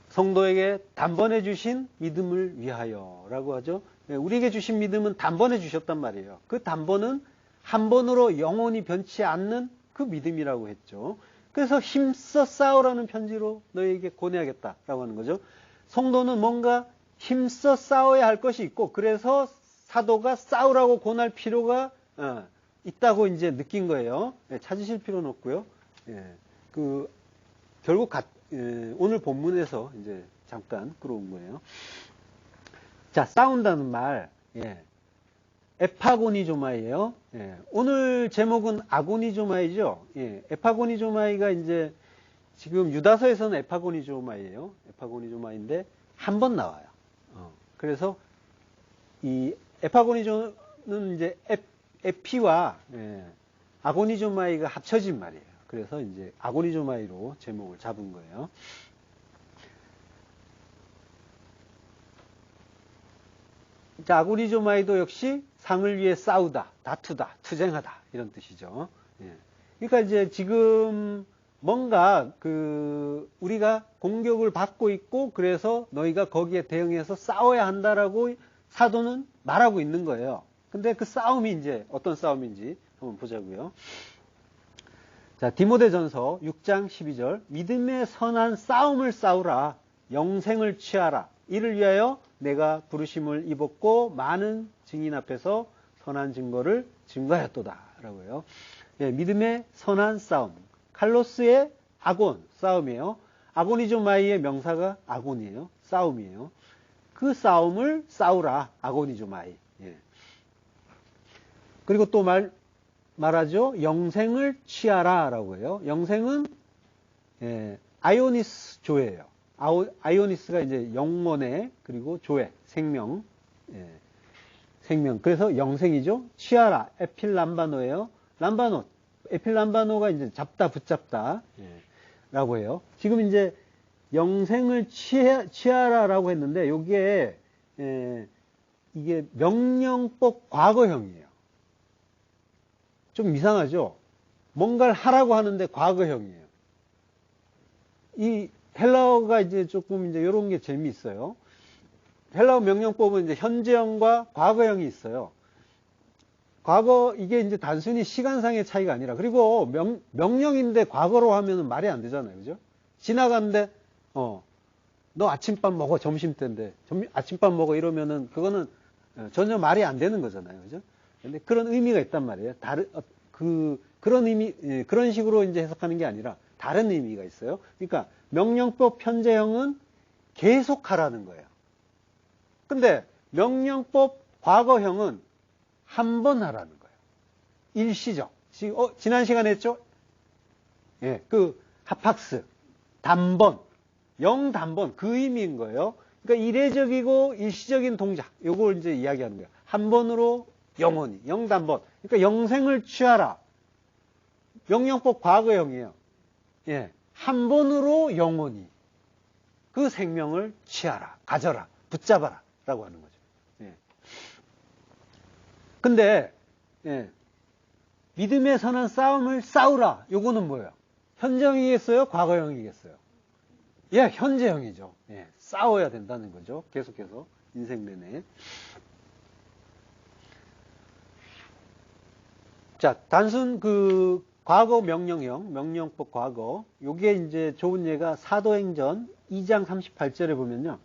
성도에게 단번에 주신 믿음을 위하여라고 하죠. 예, 우리에게 주신 믿음은 단번에 주셨단 말이에요. 그 단번은 한 번으로 영원히 변치 않는 그 믿음이라고 했죠. 그래서 힘써 싸우라는 편지로 너에게 권해야겠다라고 하는 거죠. 성도는 뭔가 힘써 싸워야 할 것이 있고 그래서 사도가 싸우라고 권할 필요가 있다고 이제 느낀 거예요. 예, 찾으실 필요는 없고요. 예, 결국 오늘 본문에서 이제 잠깐 끌어온 거예요. 자, 싸운다는 말, 에파고니조마이에요. 예, 오늘 제목은 아고니조마이죠. 예, 에파고니조마이가 이제 지금 유다서에서는 에파고니조마이에요. 에파고니조마인데 한 번 나와요. 그래서 이 에파고니조는 이제 에피와 아고니조마이가 합쳐진 말이에요. 그래서 이제 아고니조마이로 제목을 잡은 거예요. 자, 아고니조마이도 역시 상을 위해 싸우다, 다투다, 투쟁하다 이런 뜻이죠. 예. 그러니까 이제 지금 뭔가 우리가 공격을 받고 있고 그래서 너희가 거기에 대응해서 싸워야 한다라고 사도는 말하고 있는 거예요. 근데 그 싸움이 이제 어떤 싸움인지 한번 보자고요. 자, 디모데전서 6장 12절. 믿음의 선한 싸움을 싸우라. 영생을 취하라. 이를 위하여 내가 부르심을 입었고 많은 증인 앞에서 선한 증거를 증거하였도다. 라고요. 예, 믿음의 선한 싸움. 칼로스의 아곤, 싸움이에요. 아고니조마이의 명사가 아곤이에요. 싸움이에요. 그 싸움을 싸우라. 아고니조마이. 예. 그리고 또 말하죠. 영생을 취하라. 라고 해요. 영생은, 아이오니스 조예요. 아이오니스가 이제 영원의, 그리고 조예, 생명. 생명. 그래서 영생이죠. 취하라. 에필람바노예요. 람바노. 에필람바노가 이제 잡다, 붙잡다. 라고 해요. 지금 이제 영생을 취하라라고 했는데, 이게 명령법 과거형이에요. 좀 이상하죠? 뭔가를 하라고 하는데 과거형이에요. 이 헬라어가 이제 조금 이제 이런 게 재미있어요. 헬라어 명령법은 이제 현재형과 과거형이 있어요. 이게 이제 단순히 시간상의 차이가 아니라, 그리고 명령인데 과거로 하면 말이 안 되잖아요. 그죠? 지나갔는데, 너 아침밥 먹어. 점심때인데. 아침밥 먹어. 이러면은, 그거는 전혀 말이 안 되는 거잖아요. 그죠? 근데 그런 의미가 있단 말이에요. 그런 식으로 이제 해석하는 게 아니라 다른 의미가 있어요. 그러니까 명령법 현재형은 계속하라는 거예요. 근데 명령법 과거형은 한 번 하라는 거예요. 일시적. 지난 시간에 했죠? 예, 하팍스. 단번. 영단번. 그 의미인 거예요. 그러니까 이례적이고 일시적인 동작. 요걸 이제 이야기하는 거예요. 한 번으로 영원히. 영단번. 그러니까 영생을 취하라. 명령법 과거형이에요. 예. 한 번으로 영원히. 그 생명을 취하라. 가져라. 붙잡아라. 라고 하는 거죠. 예. 근데, 믿음의 선한 싸움을 싸우라. 요거는 뭐예요? 현재형이겠어요? 과거형이겠어요? 예, 현재형이죠. 예. 싸워야 된다는 거죠. 계속해서. 인생 내내. 자, 단순 과거 명령형, 명령법 과거. 요게 이제 좋은 예가 사도행전 2장 38절에 보면요.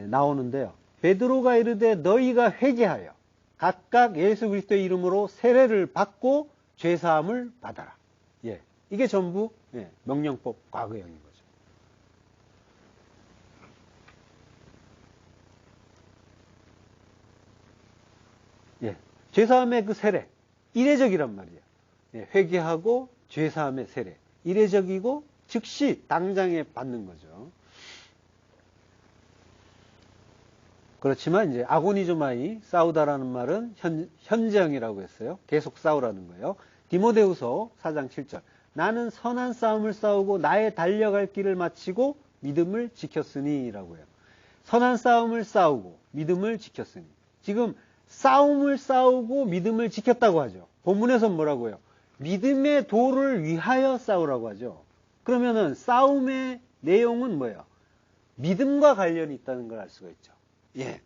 나오는데요. 베드로가 이르되 너희가 회개하여 각각 예수 그리스도의 이름으로 세례를 받고 죄사함을 받아라. 예. 이게 전부 예, 명령법 과거형인 거죠. 예, 죄사함의 그 세례, 이례적이란 말이에요. 예, 회개하고 죄사함의 세례, 이례적이고 즉시 당장에 받는 거죠. 그렇지만 이제 아고니조마이, 싸우다라는 말은 현재형이라고 했어요. 계속 싸우라는 거예요. 디모데후서 4장 7절. 나는 선한 싸움을 싸우고 나의 달려갈 길을 마치고 믿음을 지켰으니 라고 해요. 선한 싸움을 싸우고 믿음을 지켰으니. 지금 싸움을 싸우고 믿음을 지켰다고 하죠. 본문에서 뭐라고 해요? 믿음의 도를 위하여 싸우라고 하죠. 그러면은 싸움의 내용은 뭐예요? 믿음과 관련이 있다는 걸 알 수가 있죠. 예.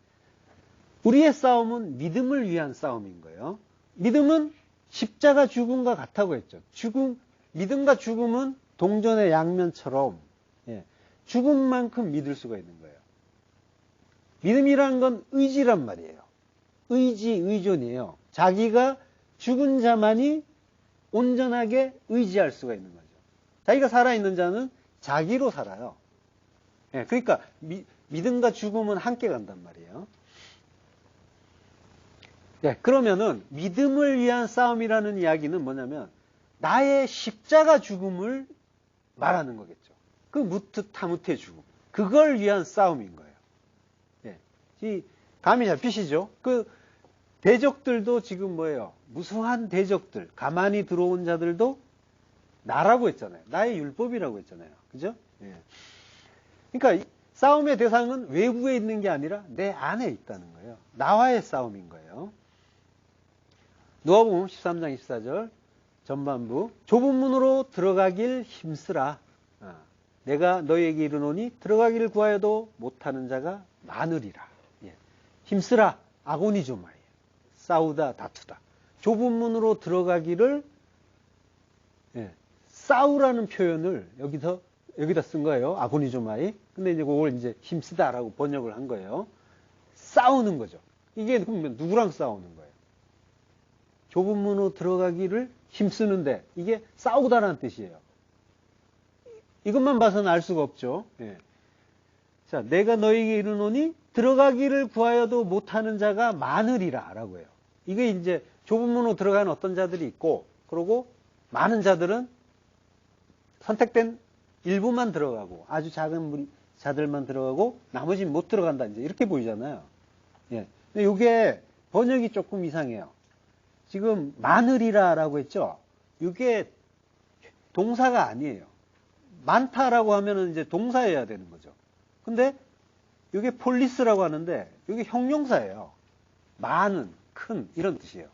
우리의 싸움은 믿음을 위한 싸움인 거예요. 믿음은 십자가 죽음과 같다고 했죠. 믿음과 죽음은 동전의 양면처럼, 예, 죽음만큼 믿을 수가 있는 거예요. 믿음이라는 건 의지란 말이에요. 의존이에요. 자기가 죽은 자만이 온전하게 의지할 수가 있는 거죠. 자기가 살아있는 자는 자기로 살아요. 예, 그러니까 믿음과 죽음은 함께 간단 말이에요. 네, 그러면은 믿음을 위한 싸움이라는 이야기는 뭐냐면 나의 십자가 죽음을 말하는 거겠죠. 그 무트타무트의 죽음. 그걸 위한 싸움인 거예요. 네, 이 감이 잡히시죠? 그 대적들도 지금 뭐예요? 무수한 대적들, 가만히 들어온 자들도 나라고 했잖아요. 나의 율법이라고 했잖아요. 그죠? 네. 그러니까 싸움의 대상은 외부에 있는 게 아니라 내 안에 있다는 거예요. 나와의 싸움인 거예요. 누가복음 13장 24절 전반부 좁은 문으로 들어가길 힘쓰라. 내가 너희에게 이르노니 들어가기를 구하여도 못하는 자가 많으리라. 예. 힘쓰라. 아고니조마이에요. 싸우다 다투다. 좁은 문으로 들어가기를, 예, 싸우라는 표현을 여기다 쓴 거예요. 아고니조마이. 근데 이제 그걸 이제 힘쓰다라고 번역을 한 거예요. 싸우는 거죠. 이게 그러면 누구랑 싸우는 거예요? 좁은 문으로 들어가기를 힘쓰는데 이게 싸우다라는 뜻이에요. 이것만 봐서는 알 수가 없죠. 예. 자, 내가 너에게 이르노니 들어가기를 구하여도 못하는 자가 많으리라 라고 해요. 이게 이제 좁은 문으로 들어가는 어떤 자들이 있고, 그리고 많은 자들은 선택된 일부만 들어가고 아주 작은 자들만 들어가고 나머지는 못 들어간다, 이제 이렇게 보이잖아요. 예. 근데 이게 번역이 조금 이상해요. 지금 많으리라라고 했죠. 이게 동사가 아니에요. 많다라고 하면은 이제 동사여야 되는 거죠. 근데 이게 폴리스라고 하는데 이게 형용사예요. 많은, 큰 이런 뜻이에요.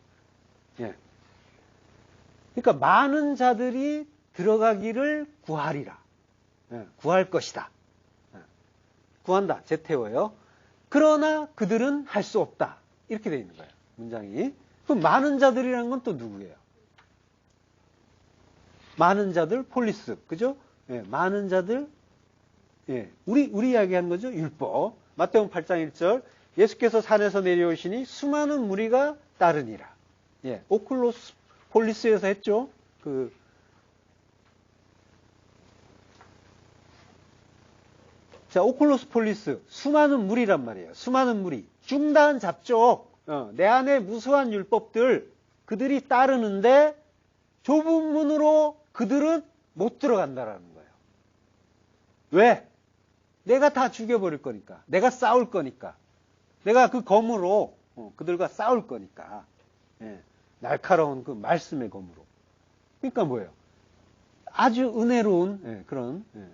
예. 그러니까 많은 자들이 들어가기를 구하리라. 예. 구할 것이다. 예. 구한다. 제태어예요. 그러나 그들은 할 수 없다. 이렇게 되어 있는 거예요. 문장이. 그럼 많은 자들이라는 건 또 누구예요? 많은 자들, 폴리스. 그죠? 예, 많은 자들, 예, 우리 이야기하는 거죠. 율법. 마태복음 8장 1절. 예수께서 산에서 내려오시니 수많은 무리가 따르니라. 예, 오클로스 폴리스에서 했죠. 자, 오클로스 폴리스. 수많은 무리란 말이에요. 수많은 무리. 중단 잡족. 내 안에 무수한 율법들, 그들이 따르는데 좁은 문으로 그들은 못 들어간다라는 거예요. 왜? 내가 다 죽여버릴 거니까. 내가 싸울 거니까. 내가 그 검으로 그들과 싸울 거니까. 예, 날카로운 그 말씀의 검으로. 그러니까 뭐예요? 아주 은혜로운, 예, 그런, 예,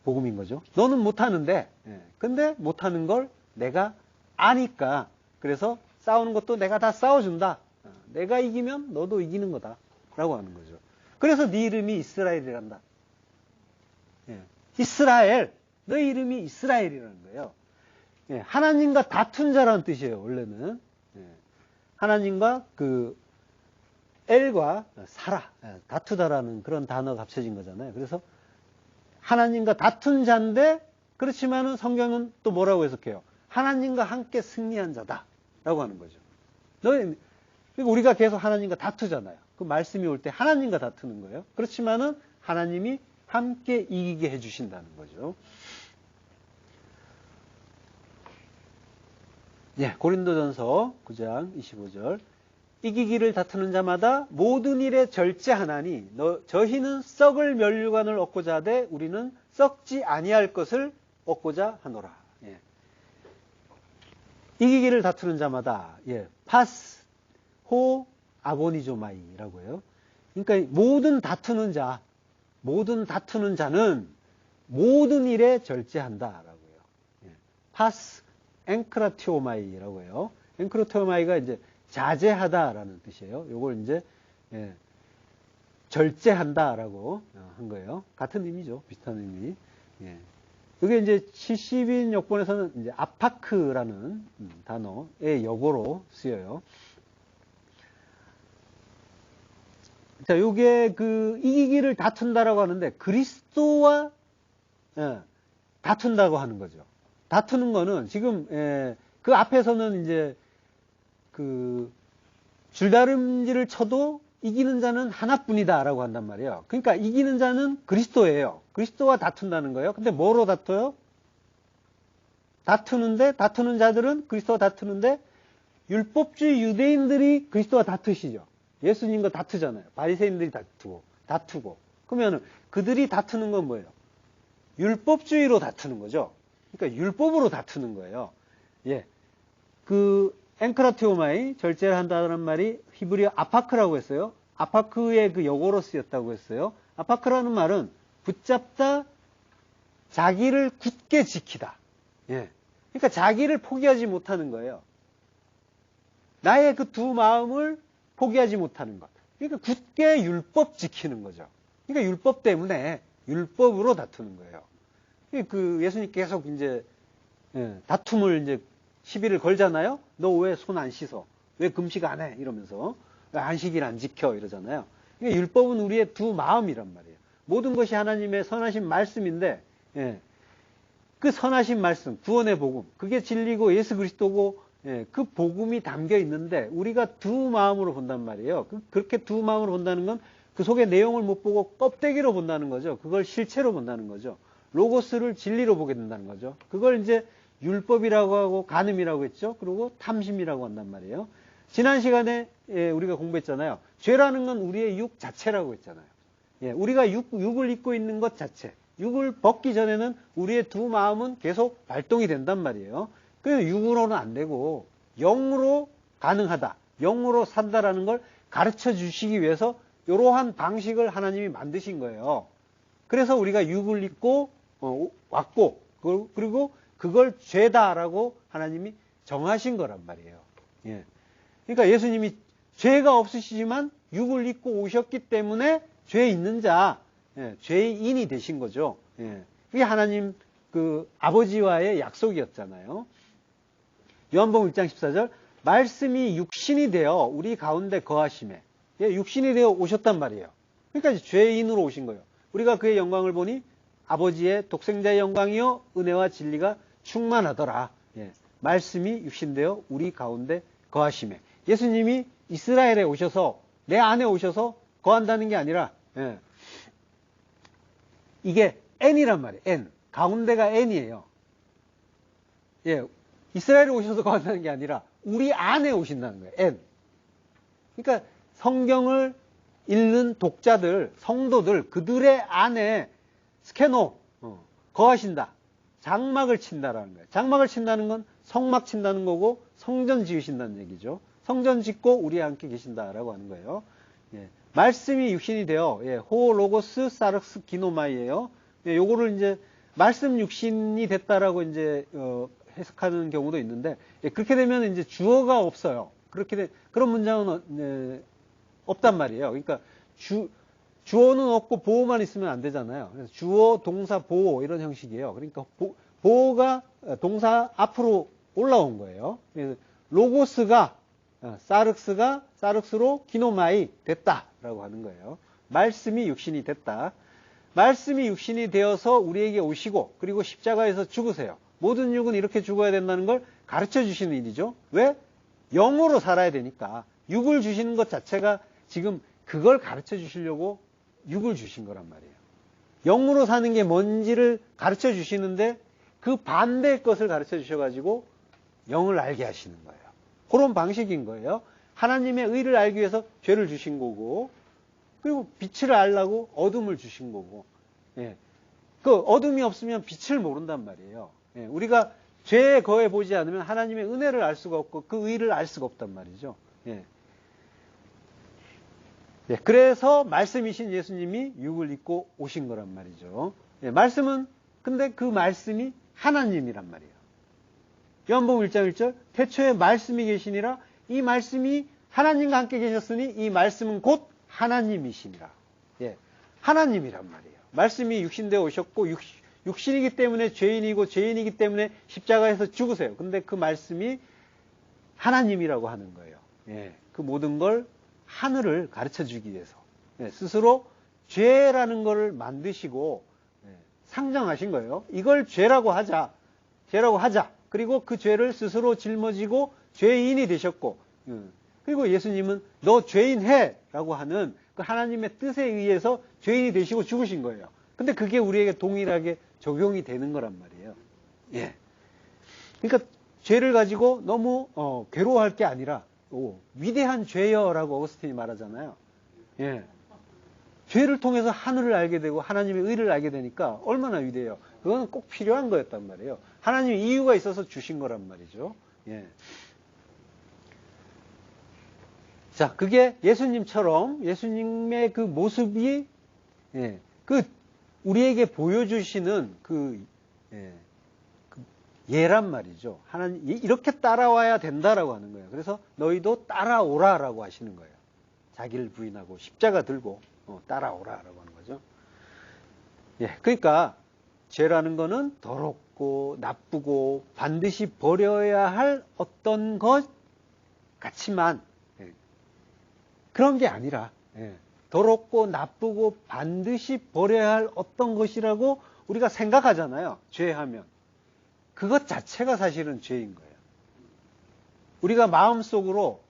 복음인 거죠. 너는 못하는데, 예, 근데 못하는 걸 내가 아니까. 그래서 싸우는 것도 내가 다 싸워준다. 내가 이기면 너도 이기는 거다. 라고 하는 거죠. 그래서 네 이름이 이스라엘이란다. 예. 이스라엘. 너 이름이 이스라엘이라는 거예요. 예. 하나님과 다툰 자라는 뜻이에요. 원래는. 예. 하나님과 엘과 사라. 예. 다투다라는 그런 단어가 합쳐진 거잖아요. 그래서 하나님과 다툰 자인데, 그렇지만은 성경은 또 뭐라고 해석해요? 하나님과 함께 승리한 자다. 라고 하는 거죠. 우리가 계속 하나님과 다투잖아요. 그 말씀이 올 때 하나님과 다투는 거예요. 그렇지만은 하나님이 함께 이기게 해주신다는 거죠. 예, 고린도전서 9장 25절. 이기기를 다투는 자마다 모든 일에 절제하나니 저희는 썩을 면류관을 얻고자 하되 우리는 썩지 아니할 것을 얻고자 하노라. 예. 이기기를 다투는 자마다 파스 호 아고니조마이라고 해요. 그러니까 모든 다투는 자는 모든 일에 절제한다라고 해요. 파스 앵크라티오마이라고 해요. 앵크라티오마이가 이제 자제하다라는 뜻이에요. 요걸 이제 절제한다라고 한 거예요. 같은 의미죠. 비슷한 의미. 이게 이제 70인 역본에서는 이제 아파크라는 단어의 역어로 쓰여요. 자, 요게 그 이기기를 다툰다라고 하는데 그리스도와 다툰다고 하는 거죠. 다투는 거는 지금 그 앞에서는 이제 그 줄다름질을 쳐도 이기는 자는 하나뿐이다라고 한단 말이에요. 그러니까 이기는 자는 그리스도예요. 그리스도와 다툰다는 거예요. 근데 뭐로 다퉈요? 다투는 자들은 그리스도와 다투는데 율법주의 유대인들이 그리스도와 다투시죠. 예수님과 다투잖아요. 바리새인들이 다투고. 그러면 그들이 다투는 건 뭐예요? 율법주의로 다투는 거죠. 그러니까 율법으로 다투는 거예요. 그 앵크라티오마이 절제를 한다는 말이 히브리어 아파크라고 했어요. 아파크의 그 역어로 쓰였다고 했어요. 아파크라는 말은 붙잡다, 자기를 굳게 지키다. 그러니까 자기를 포기하지 못하는 거예요. 나의 그 두 마음을 포기하지 못하는 것. 그러니까 굳게 율법 지키는 거죠. 그러니까 율법 때문에 율법으로 다투는 거예요. 그 예수님 계속 이제 다툼을 이제 시비를 걸잖아요. 너 왜 손 안 씻어? 왜 금식 안 해? 이러면서 왜 안식일 안 지켜? 이러잖아요. 그러니까 율법은 우리의 두 마음이란 말이에요. 모든 것이 하나님의 선하신 말씀인데 그 선하신 말씀, 구원의 복음, 그게 진리고 예수 그리스도고 그 복음이 담겨 있는데 우리가 두 마음으로 본단 말이에요. 그렇게 두 마음으로 본다는 건 그 속의 내용을 못 보고 껍데기로 본다는 거죠. 그걸 실체로 본다는 거죠. 로고스를 진리로 보게 된다는 거죠. 그걸 이제 율법이라고 하고 간음이라고 했죠. 그리고 탐심이라고 한단 말이에요. 지난 시간에 우리가 공부했잖아요. 죄라는 건 우리의 육 자체라고 했잖아요. 우리가 육을 입고 있는 것 자체. 육을 벗기 전에는 우리의 두 마음은 계속 발동이 된단 말이에요. 그래서 육으로는 안 되고 영으로 가능하다. 영으로 산다라는 걸 가르쳐 주시기 위해서 이러한 방식을 하나님이 만드신 거예요. 그래서 우리가 육을 입고 왔고 그리고 그걸 죄다라고 하나님이 정하신 거란 말이에요. 그러니까 예수님이 죄가 없으시지만 육을 입고 오셨기 때문에 죄 있는 자, 죄인이 되신 거죠. 그게 하나님 그 아버지와의 약속이었잖아요. 요한복음 1장 14절 말씀이 육신이 되어 우리 가운데 거하심에 육신이 되어 오셨단 말이에요. 그러니까 죄인으로 오신 거예요. 우리가 그의 영광을 보니 아버지의 독생자의 영광이요 은혜와 진리가 충만하더라. 말씀이 육신되어 우리 가운데 거하심에 예수님이 이스라엘에 오셔서 내 안에 오셔서 거한다는 게 아니라 이게 N이란 말이에요. N. 가운데가 N이에요. 이스라엘에 오셔서 거한다는 게 아니라 우리 안에 오신다는 거예요. N. 그러니까 성경을 읽는 독자들, 성도들, 그들의 안에 스케노, 거하신다. 장막을 친다라는 거예요. 장막을 친다는 건 성막 친다는 거고 성전 지으신다는 얘기죠. 성전 짓고 우리 함께 계신다라고 하는 거예요. 말씀이 육신이 되어 호 로고스 사르스 기노마이예요. 요거를 이제 말씀 육신이 됐다라고 이제 해석하는 경우도 있는데 그렇게 되면 이제 주어가 없어요. 그런 문장은 없단 말이에요. 그러니까 주어는 없고 보어만 있으면 안 되잖아요. 그래서 주어, 동사, 보어 이런 형식이에요. 그러니까 보어가 동사 앞으로 올라온 거예요. 그래서 로고스가 사륵스로 기노마이 됐다라고 하는 거예요. 말씀이 육신이 됐다. 말씀이 육신이 되어서 우리에게 오시고 그리고 십자가에서 죽으세요. 모든 육은 이렇게 죽어야 된다는 걸 가르쳐 주시는 일이죠. 왜? 영으로 살아야 되니까. 육을 주시는 것 자체가 지금 그걸 가르쳐 주시려고 육을 주신 거란 말이에요. 영으로 사는 게 뭔지를 가르쳐 주시는데 그 반대의 것을 가르쳐 주셔가지고 영을 알게 하시는 거예요. 그런 방식인 거예요. 하나님의 의를 알기 위해서 죄를 주신 거고, 그리고 빛을 알라고 어둠을 주신 거고, 예. 그 어둠이 없으면 빛을 모른단 말이에요. 예. 우리가 죄에 거해 보지 않으면 하나님의 은혜를 알 수가 없고 그 의를 알 수가 없단 말이죠. 예. 예. 그래서 말씀이신 예수님이 육을 입고 오신 거란 말이죠. 예. 말씀은 근데 그 말씀이 하나님이란 말이에요. 요한복음 1장 1절 태초에 말씀이 계시니라 이 말씀이 하나님과 함께 계셨으니 이 말씀은 곧 하나님이시니라. 예. 하나님이란 말이에요. 말씀이 육신되어 오셨고 육신이기 때문에 죄인이고 죄인이기 때문에 십자가에서 죽으세요. 근데 그 말씀이 하나님이라고 하는 거예요. 예. 그 모든 걸 하늘을 가르쳐 주기 위해서 예. 스스로 죄라는 것을 만드시고 예. 상정하신 거예요. 이걸 죄라고 하자. 그리고 그 죄를 스스로 짊어지고 죄인이 되셨고 그리고 예수님은 너 죄인 해 라고 하는 그 하나님의 뜻에 의해서 죄인이 되시고 죽으신 거예요. 근데 그게 우리에게 동일하게 적용이 되는 거란 말이에요. 예. 그러니까 죄를 가지고 너무 괴로워할 게 아니라 위대한 죄여라고 어거스틴이 말하잖아요. 예. 죄를 통해서 하늘을 알게 되고 하나님의 의를 알게 되니까 얼마나 위대해요. 그건 꼭 필요한 거였단 말이에요. 하나님의 이유가 있어서 주신 거란 말이죠. 예. 자, 그게 예수님처럼 예수님의 그 모습이 예, 그 우리에게 보여주시는 그 예란 말이죠. 하나님 이렇게 따라와야 된다라고 하는 거예요. 그래서 너희도 따라오라라고 하시는 거예요. 자기를 부인하고 십자가 들고 따라오라라고 하는 거죠. 예, 그러니까 죄라는 거는 더럽고 나쁘고 반드시 버려야 할 어떤 것 같지만 그런 게 아니라 더럽고 나쁘고 반드시 버려야 할 어떤 것이라고 우리가 생각하잖아요. 죄하면. 그것 자체가 사실은 죄인 거예요. 우리가 마음속으로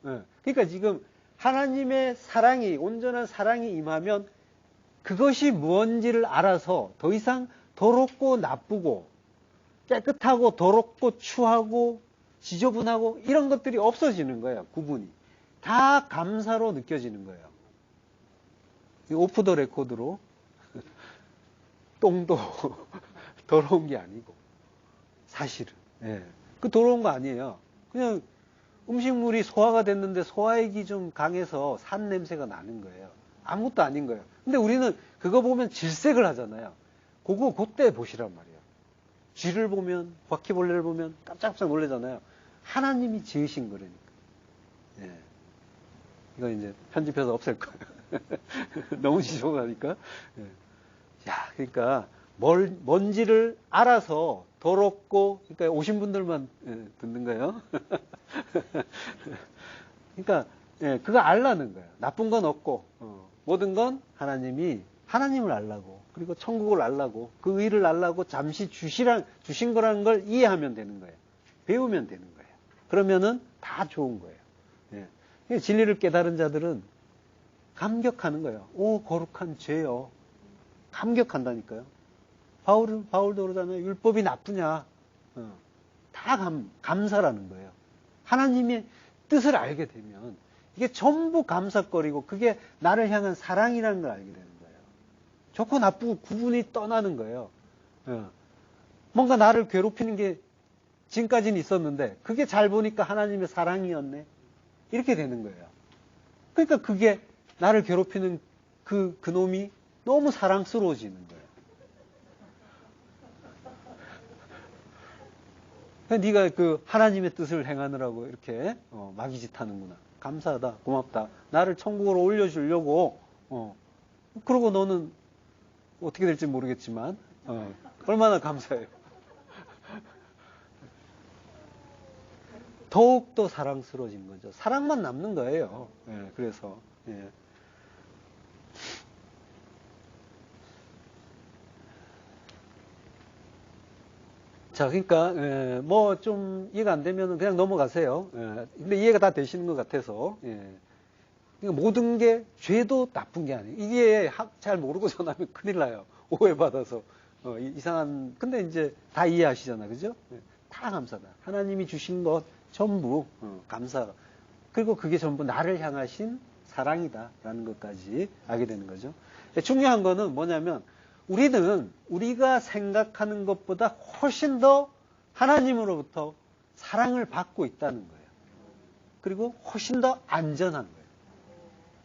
그러니까 지금 하나님의 사랑이 온전한 사랑이 임하면 그것이 무언지를 알아서 더 이상 더럽고 나쁘고 깨끗하고 더럽고 추하고 지저분하고 이런 것들이 없어지는 거예요. 구분이. 다 감사로 느껴지는 거예요. 오프 더 레코드로 똥도 더러운 게 아니고 사실은 그 더러운 거 아니에요. 그냥 음식물이 소화가 됐는데 소화액이 좀 강해서 산 냄새가 나는 거예요. 아무것도 아닌 거예요. 근데 우리는 그거 보면 질색을 하잖아요. 그때 보시란 말이에요. 쥐를 보면 바퀴벌레를 보면 깜짝깜짝 놀라잖아요. 하나님이 지으신 거라니까. 이거 이제 편집해서 없앨 거예요. 너무 지저분하니까. 야, 그러니까 뭔지를 알아서 더럽고, 그러니까 오신 분들만 듣는 거예요. 그러니까 그거 알라는 거예요. 나쁜 건 없고 모든 건 하나님을 알라고 그리고 천국을 알라고 그 의를 알라고 잠시 주신 거라는 걸 이해하면 되는 거예요. 배우면 되는 거예요. 그러면은 다 좋은 거예요. 진리를 깨달은 자들은 감격하는 거예요. 오, 거룩한 죄요. 감격한다니까요. 바울도 그러잖아요. 율법이 나쁘냐. 다 감사라는 거예요. 하나님의 뜻을 알게 되면 이게 전부 감사거리고 그게 나를 향한 사랑이라는 걸 알게 되는 거예요. 좋고 나쁘고 구분이 떠나는 거예요. 뭔가 나를 괴롭히는 게 지금까지는 있었는데 그게 잘 보니까 하나님의 사랑이었네. 이렇게 되는 거예요. 그러니까 그게 나를 괴롭히는 그놈이 너무 사랑스러워지는 거예요. 네가 그 하나님의 뜻을 행하느라고 이렇게 마귀짓 하는구나. 감사하다. 고맙다. 나를 천국으로 올려주려고 그러고 너는 어떻게 될지 모르겠지만 얼마나 감사해요. 더욱더 사랑스러워진 거죠. 사랑만 남는 거예요. 그래서 자, 그러니까 뭐 좀 이해가 안 되면 그냥 넘어가세요. 근데 이해가 다 되시는 것 같아서 그러니까 모든 게 죄도 나쁜 게 아니에요. 이게 잘 모르고 전하면 큰일 나요. 오해받아서 이상한 근데 이제 다 이해하시잖아, 그죠? 다 감사다. 하나님이 주신 것 전부 감사. 그리고 그게 전부 나를 향하신 사랑이다라는 것까지 알게 되는 거죠. 중요한 거는 뭐냐면 우리는 우리가 생각하는 것보다 훨씬 더 하나님으로부터 사랑을 받고 있다는 거예요. 그리고 훨씬 더 안전한 거예요.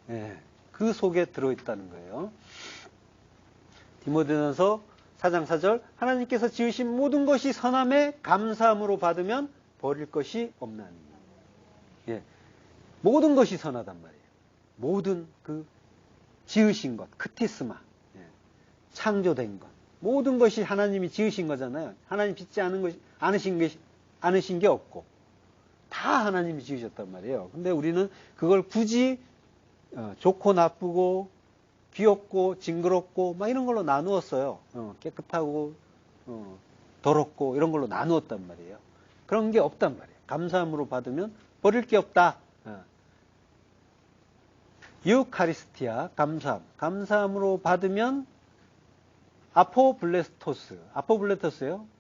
예, 그 속에 들어있다는 거예요. 디모데전서 4장 4절 하나님께서 지으신 모든 것이 선함에 감사함으로 받으면 버릴 것이 없나니. 예, 모든 것이 선하단 말이에요. 모든 그 지으신 것, 크티스마, 예, 창조된 것, 모든 것이 하나님이 지으신 거잖아요. 하나님 짓지 않으신 게 없고 다 하나님이 지으셨단 말이에요. 근데 우리는 그걸 굳이 좋고 나쁘고 귀엽고 징그럽고 막 이런 걸로 나누었어요. 깨끗하고 더럽고 이런 걸로 나누었단 말이에요. 그런 게 없단 말이에요. 감사함으로 받으면 버릴 게 없다. 유카리스티아, 감사함으로 받으면 아포블레토스예요.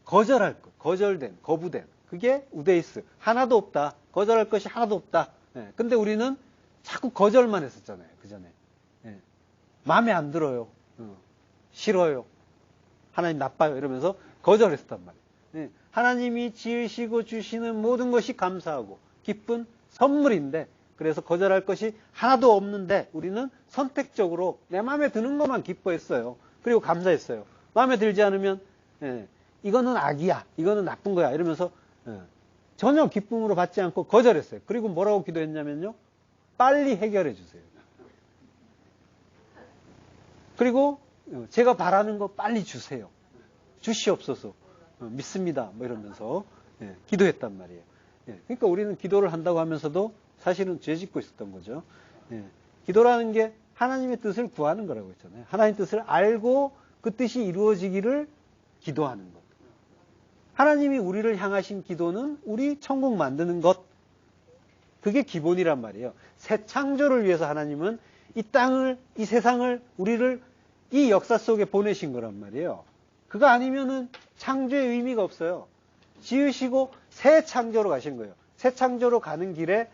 거절할 것, 거절된, 거부된. 그게 우데이스. 하나도 없다. 거절할 것이 하나도 없다. 예, 근데 우리는 자꾸 거절만 했었잖아요. 그 전에. 예, 마음에 안 들어요. 싫어요. 하나님 나빠요. 이러면서 거절했었단 말이에요. 예, 하나님이 지으시고 주시는 모든 것이 감사하고 기쁜 선물인데 그래서 거절할 것이 하나도 없는데 우리는 선택적으로 내 마음에 드는 것만 기뻐했어요. 그리고 감사했어요. 마음에 들지 않으면 이거는 악이야. 이거는 나쁜 거야. 이러면서 전혀 기쁨으로 받지 않고 거절했어요. 그리고 뭐라고 기도했냐면요. 빨리 해결해 주세요. 그리고 제가 바라는 거 빨리 주세요. 주시옵소서. 믿습니다. 뭐 이러면서 기도했단 말이에요. 그러니까 우리는 기도를 한다고 하면서도 사실은 죄 짓고 있었던 거죠. 기도라는 게 하나님의 뜻을 구하는 거라고 했잖아요. 하나님의 뜻을 알고 그 뜻이 이루어지기를 기도하는 것. 하나님이 우리를 향하신 기도는 우리 천국 만드는 것. 그게 기본이란 말이에요. 새 창조를 위해서 하나님은 이 땅을, 이 세상을, 우리를 이 역사 속에 보내신 거란 말이에요. 그거 아니면은 창조의 의미가 없어요. 지으시고 새 창조로 가신 거예요. 새 창조로 가는 길에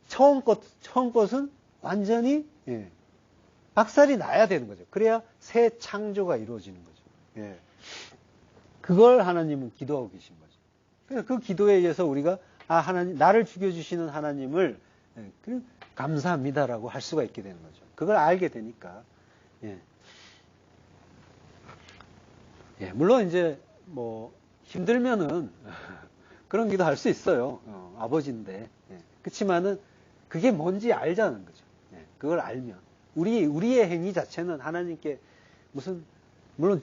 처음 것은 완전히 박살이 나야 되는 거죠. 그래야 새 창조가 이루어지는 거죠. 그걸 하나님은 기도하고 계신 거죠. 그래서 그 기도에 의해서 우리가 하나님 나를 죽여주시는 하나님을 감사합니다라고 할 수가 있게 되는 거죠. 그걸 알게 되니까. 물론 이제 뭐 힘들면은 그런 기도 할 수 있어요. 아버지인데. 그렇지만은 그게 뭔지 알자는 거죠. 그걸 알면 우리의 행위 자체는 하나님께 무슨 물론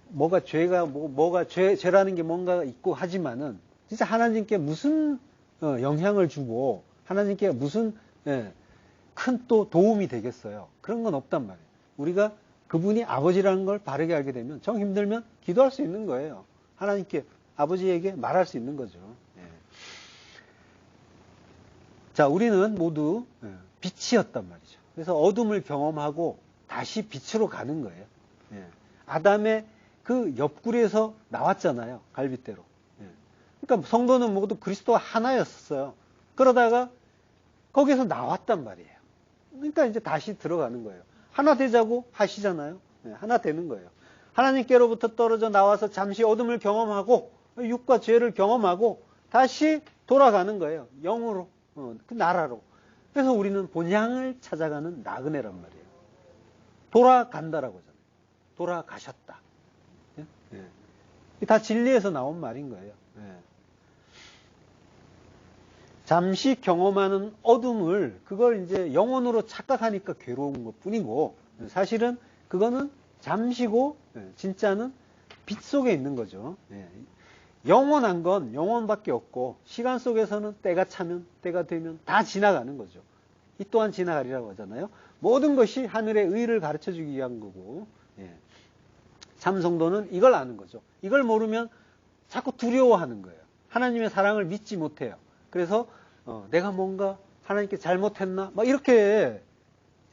뭐가 죄라는 게 뭔가 있고 하지만은 진짜 하나님께 무슨 영향을 주고 하나님께 무슨 큰 또 도움이 되겠어요. 그런 건 없단 말이에요. 우리가 그분이 아버지라는 걸 바르게 알게 되면 정 힘들면 기도할 수 있는 거예요. 하나님께 아버지에게 말할 수 있는 거죠. 자, 우리는 모두 빛이었단 말이죠. 그래서 어둠을 경험하고 다시 빛으로 가는 거예요. 아담의 그 옆구리에서 나왔잖아요. 갈빗대로. 그러니까 성도는 모두 그리스도와 하나였어요. 그러다가 거기서 나왔단 말이에요. 그러니까 이제 다시 들어가는 거예요. 하나 되자고 하시잖아요. 하나 되는 거예요. 하나님께로부터 떨어져 나와서 잠시 어둠을 경험하고 육과 죄를 경험하고 다시 돌아가는 거예요. 영으로. 그 나라로. 그래서 우리는 본향을 찾아가는 나그네란 말이에요. 돌아간다라고 하잖아요. 돌아가셨다. 다 진리에서 나온 말인 거예요. 잠시 경험하는 어둠을 그걸 이제 영혼으로 착각하니까 괴로운 것 뿐이고 사실은 그거는 잠시고 진짜는 빛 속에 있는 거죠. 영원한 건 영원밖에 없고 시간 속에서는 때가 차면 때가 되면 다 지나가는 거죠. 이 또한 지나가리라고 하잖아요. 모든 것이 하늘의 의를 가르쳐주기 위한 거고 참성도는 이걸 아는 거죠. 이걸 모르면 자꾸 두려워하는 거예요. 하나님의 사랑을 믿지 못해요. 그래서 내가 뭔가 하나님께 잘못했나? 막 이렇게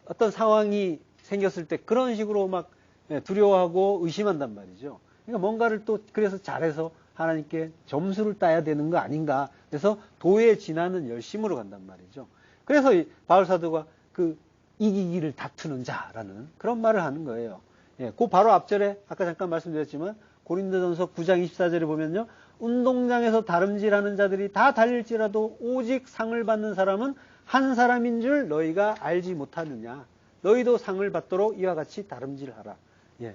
어떤 상황이 생겼을 때 그런 식으로 막 예, 두려워하고 의심한단 말이죠. 그러니까 뭔가를 또 그래서 잘해서 하나님께 점수를 따야 되는 거 아닌가. 그래서 도에 지나는 열심으로 간단 말이죠. 그래서 이 바울 사도가 그 이기기를 다투는 자라는 그런 말을 하는 거예요. 예, 그 바로 앞절에 아까 잠깐 말씀드렸지만 고린도전서 9장 24절에 보면요. 운동장에서 다름질하는 자들이 다 달릴지라도 오직 상을 받는 사람은 한 사람인 줄 너희가 알지 못하느냐. 너희도 상을 받도록 이와 같이 다름질하라. 예.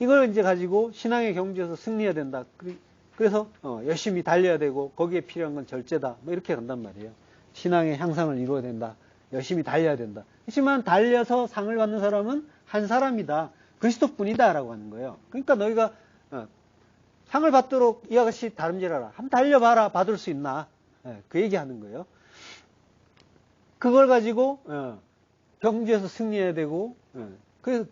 이걸 이제 가지고 신앙의 경주에서 승리해야 된다. 그래서 열심히 달려야 되고 거기에 필요한 건 절제다. 뭐 이렇게 간단 말이에요. 신앙의 향상을 이루어야 된다. 열심히 달려야 된다. 하지만 달려서 상을 받는 사람은 한 사람이다. 그리스도뿐이다 라고 하는 거예요. 그러니까 너희가 상을 받도록 이와 같이 다름질하라. 한번 달려봐라. 받을 수 있나. 그 얘기하는 거예요. 그걸 가지고 경주에서 승리해야 되고 그래서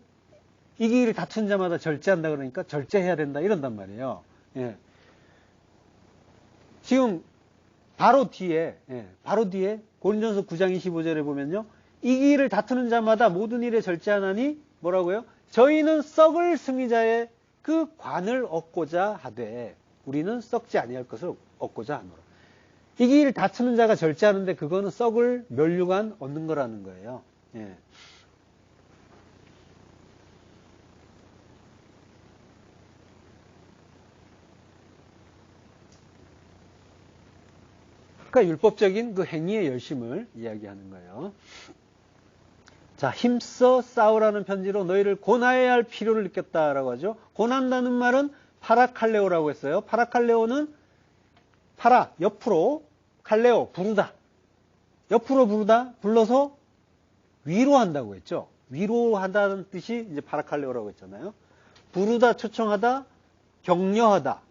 이기기를 다툰 자마다 절제한다 그러니까 절제해야 된다 이런단 말이에요. 예. 지금 바로 뒤에 고린도전서 9장 25절에 보면요. 이기기를 다투는 자마다 모든 일에 절제하나니 뭐라고요? 저희는 썩을 승리자의 그 관을 얻고자 하되 우리는 썩지 아니할 것을 얻고자 하노라. 이기기를 다투는 자가 절제하는데 그거는 썩을 면류관 얻는 거라는 거예요. 예. 그러니까 율법적인 그 행위의 열심을 이야기하는 거예요. 자, 힘써 싸우라는 편지로 너희를 고나해야 할 필요를 느꼈다라고 하죠. 고난다는 말은 파라칼레오라고 했어요. 파라칼레오는 파라, 옆으로, 칼레오, 부르다. 옆으로 부르다, 불러서 위로한다고 했죠. 위로한다는 뜻이 이제 파라칼레오라고 했잖아요. 부르다, 초청하다, 격려하다.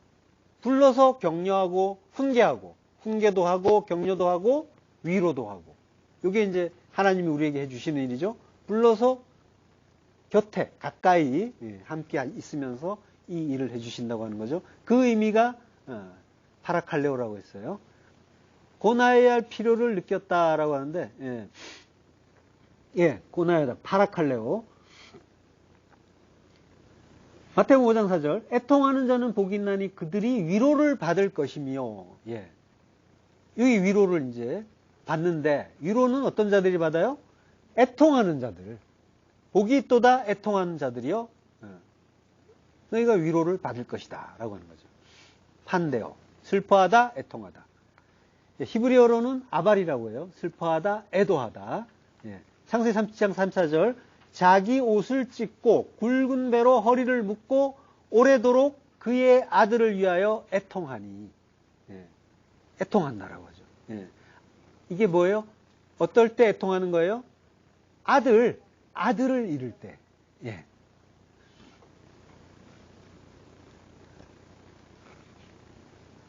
불러서 격려하고, 훈계도 하고, 격려도 하고, 위로도 하고. 이게 이제 하나님이 우리에게 해주시는 일이죠. 불러서 곁에, 가까이 함께 있으면서 이 일을 해주신다고 하는 거죠. 그 의미가 파라칼레오라고 했어요. 고나해야 할 필요를 느꼈다라고 하는데, 고나해다, 파라칼레오. 마태복음 5장 4절, 애통하는 자는 복이 있나니 그들이 위로를 받을 것이며, 여기 위로를 이제 받는데, 위로는 어떤 자들이 받아요? 애통하는 자들. 복이 있도다 애통하는 자들이요. 너희가 위로를 받을 것이다. 라고 하는 거죠. 판데오. 슬퍼하다, 애통하다. 히브리어로는 아발이라고 해요. 슬퍼하다, 애도하다. 창세기 37장 3, 4절. 자기 옷을 찢고 굵은 배로 허리를 묶고 오래도록 그의 아들을 위하여 애통하니. 애통한다라고 하죠. 이게 뭐예요? 어떨 때 애통하는 거예요? 아들을 잃을 때.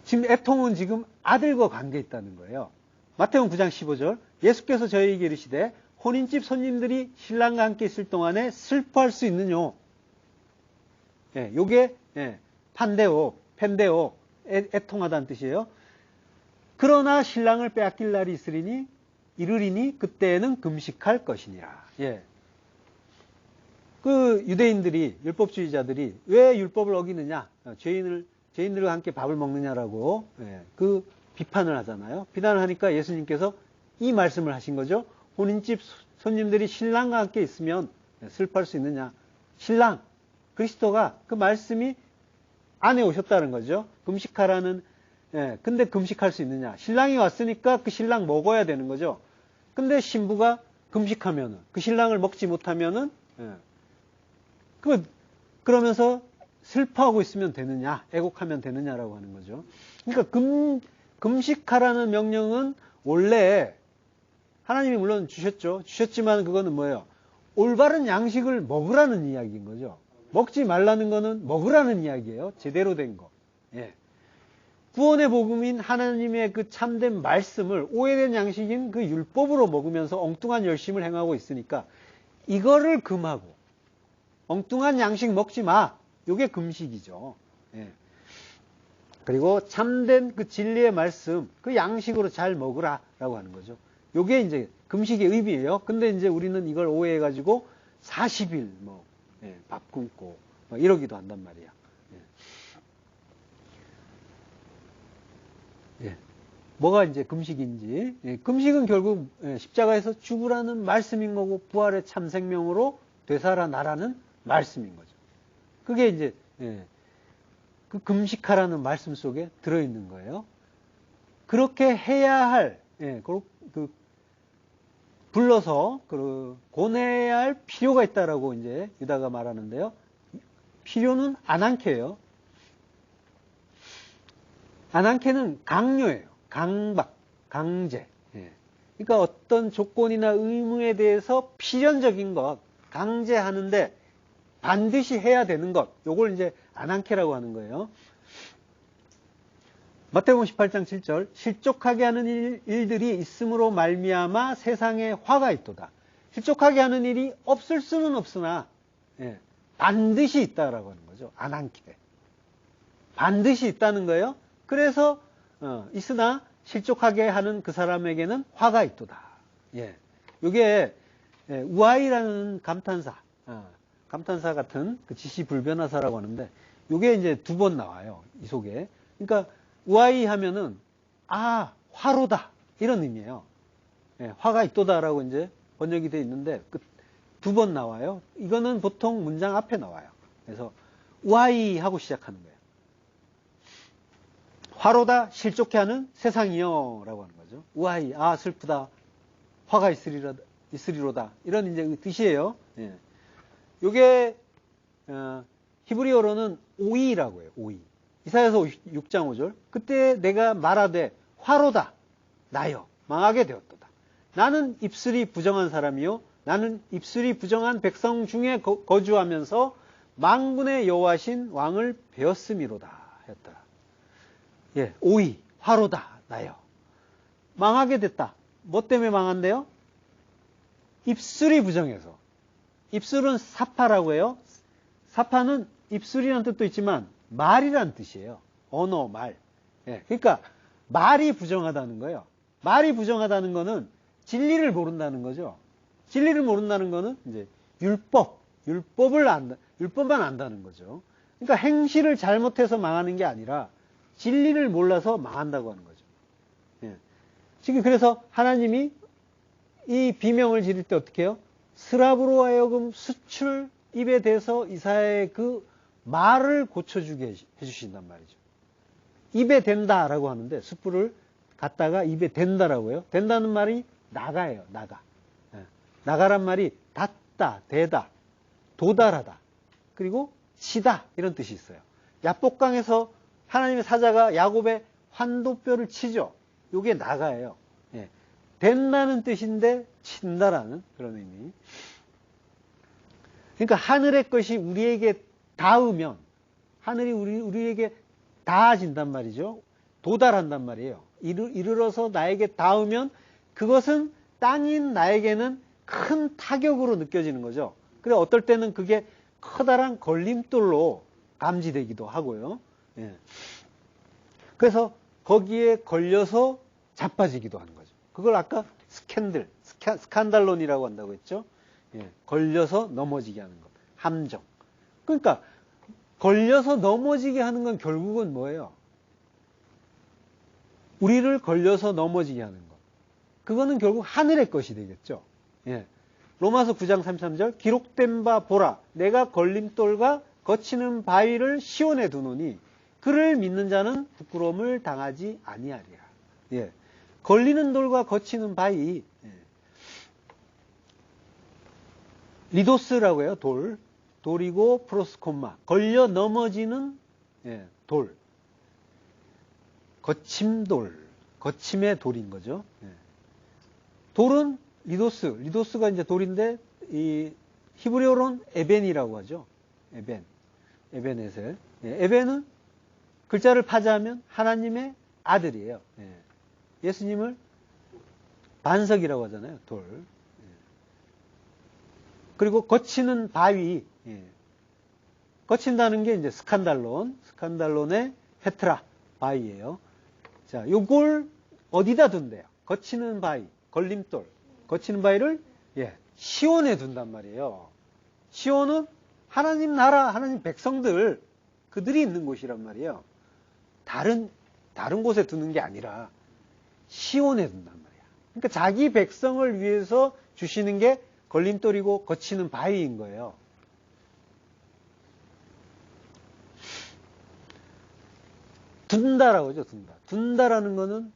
지금 애통은 지금 아들과 관계 있다는 거예요. 마태복음 9장 15절. 예수께서 저희에게 이르시되 혼인집 손님들이 신랑과 함께 있을 동안에 슬퍼할 수 있느뇨. 요게 판데오, 펜데오, 애통하다는 뜻이에요. 그러나 신랑을 빼앗길 날이 이르리니 그때에는 금식할 것이니라. 그 유대인들이, 율법주의자들이 왜 율법을 어기느냐? 죄인들과 함께 밥을 먹느냐라고 그 비판을 하잖아요. 비난을 하니까 예수님께서 이 말씀을 하신 거죠. 혼인집 손님들이 신랑과 함께 있으면 슬퍼할 수 있느냐? 신랑, 그리스도가 그 말씀이 안에 오셨다는 거죠. 금식하라는. 근데 금식할 수 있느냐? 신랑이 왔으니까 그 신랑 먹어야 되는 거죠. 근데 신부가 금식하면은, 그 신랑을 먹지 못하면은, 그러면서 슬퍼하고 있으면 되느냐? 애곡하면 되느냐라고 하는 거죠. 그러니까 금식하라는 명령은 원래 하나님이 물론 주셨지만 그거는 뭐예요? 올바른 양식을 먹으라는 이야기인 거죠. 먹지 말라는 거는 먹으라는 이야기예요. 제대로 된 거. 구원의 복음인 하나님의 그 참된 말씀을 오해된 양식인 그 율법으로 먹으면서 엉뚱한 열심을 행하고 있으니까 이거를 금하고 엉뚱한 양식 먹지 마. 이게 금식이죠. 그리고 참된 그 진리의 말씀, 그 양식으로 잘 먹으라라고 하는 거죠. 이게 이제 금식의 의미예요. 근데 이제 우리는 이걸 오해해가지고 40일, 예, 밥 굶고 막 이러기도 한단 말이야. 예. 예. 뭐가 이제 금식인지. 예, 금식은 결국 십자가에서 죽으라는 말씀인 거고 부활의 참 생명으로 되살아나라는 말씀인 거죠. 그게 이제 그 금식하라는 말씀 속에 들어있는 거예요. 그렇게 해야 할, 불러서 고뇌해야 할 필요가 있다라고 이제 유다가 말하는데요. 필요는 안한케예요. 안한케는 강요예요. 강박, 강제. 그러니까 어떤 조건이나 의무에 대해서 필연적인 것, 강제하는데 반드시 해야 되는 것, 요걸 이제 안한케라고 하는 거예요. 마태복음 18장 7절, 실족하게 하는 일들이 있음으로 말미암아 세상에 화가 있도다. 실족하게 하는 일이 없을 수는 없으나 반드시 있다라고 하는 거죠. 안한케. 반드시 있다는 거예요. 그래서 있으나 실족하게 하는 그 사람에게는 화가 있도다. 이게 우아이라는 감탄사, 감탄사 같은 그 지시불변화사라고 하는데 이게 이제 2번 나와요. 이 속에. 그러니까 우아이 하면은 화로다 이런 의미예요. 화가 있도다라고 이제 번역이 되어 있는데 2번 나와요. 이거는 보통 문장 앞에 나와요. 그래서 우아이 하고 시작하는 거예요. 화로다 실족해 하는 세상이요 라고 하는 거죠. 우아이, 슬프다, 화가 있으리로다 이런 이제 뜻이에요. 요게 히브리어로는 오이라고 해요. 오이. 이사야서 6장 5절. 그때 내가 말하되 화로다 나여 망하게 되었도다. 나는 입술이 부정한 사람이요 나는 입술이 부정한 백성 중에 거주하면서 만군의 여호와신 왕을 배웠음이로다 했더라. 오이, 화로다 나여 망하게 됐다. 뭐 때문에 망한대요? 입술이 부정해서. 입술은 사파라고 해요. 사파는 입술이라는 뜻도 있지만 말이라는 뜻이에요. 언어, 말. 그러니까 말이 부정하다는 거예요. 말이 부정하다는 거는 진리를 모른다는 거죠. 진리를 모른다는 거는 이제 율법만 안다는 거죠. 그러니까 행실을 잘못해서 망하는 게 아니라 진리를 몰라서 망한다고 하는 거죠. 지금 그래서 하나님이 이 비명을 지를 때 어떻게 해요? 스랍으로 하여금 수출 입에 대서 이사야의 그 말을 고쳐주게 해주신단 말이죠. 입에 댄다라고 하는데 숯불을 갖다가 입에 댄다라고 해요. 댄다는 말이 나가예요. 나가. 나가란 말이 닿다, 대다, 도달하다, 그리고 치다 이런 뜻이 있어요. 야복강에서 하나님의 사자가 야곱의 환도뼈를 치죠. 이게 나가예요. 댄다는 뜻인데 친다라는 그런 의미. 그러니까 하늘의 것이 우리에게 닿으면 하늘이 우리에게 닿아진단 말이죠. 도달한단 말이에요. 이르러서 나에게 닿으면 그것은 땅인 나에게는 큰 타격으로 느껴지는 거죠. 그래 어떨 때는 그게 커다란 걸림돌로 감지되기도 하고요. 그래서 거기에 걸려서 자빠지기도 하는 거죠. 그걸 아까 스칸달론이라고 한다고 했죠. 걸려서 넘어지게 하는 것. 함정. 그러니까 걸려서 넘어지게 하는 건 결국은 뭐예요? 우리를 걸려서 넘어지게 하는 것. 그거는 결국 하늘의 것이 되겠죠. 로마서 9장 33절 기록된 바 보라 내가 걸림돌과 거치는 바위를 시온에 두노니 그를 믿는 자는 부끄러움을 당하지 아니하리라. 걸리는 돌과 거치는 바위 리도스라고 해요. 돌이고 프로스콤마 걸려 넘어지는 돌 거침의 돌인 거죠. 돌은 리도스가 이제 돌인데 이 히브리어로는 에벤이라고 하죠. 에벤에셀. 에벤은 글자를 파자하면 하나님의 아들이에요. 예수님을 반석이라고 하잖아요. 돌. 그리고 거치는 바위. 거친다는 게 이제 스칸달론의 페트라 바위예요. 자, 요걸 어디다 둔대요? 거치는 바위, 걸림돌. 거치는 바위를 시온에 둔단 말이에요. 시온은 하나님 나라, 하나님 백성들, 그들이 있는 곳이란 말이에요. 다른 곳에 두는 게 아니라 시온에 둔단 말이야. 그러니까 자기 백성을 위해서 주시는 게 걸림돌이고 거치는 바위인 거예요. 둔다라고 하죠, 둔다. 둔다라는 거는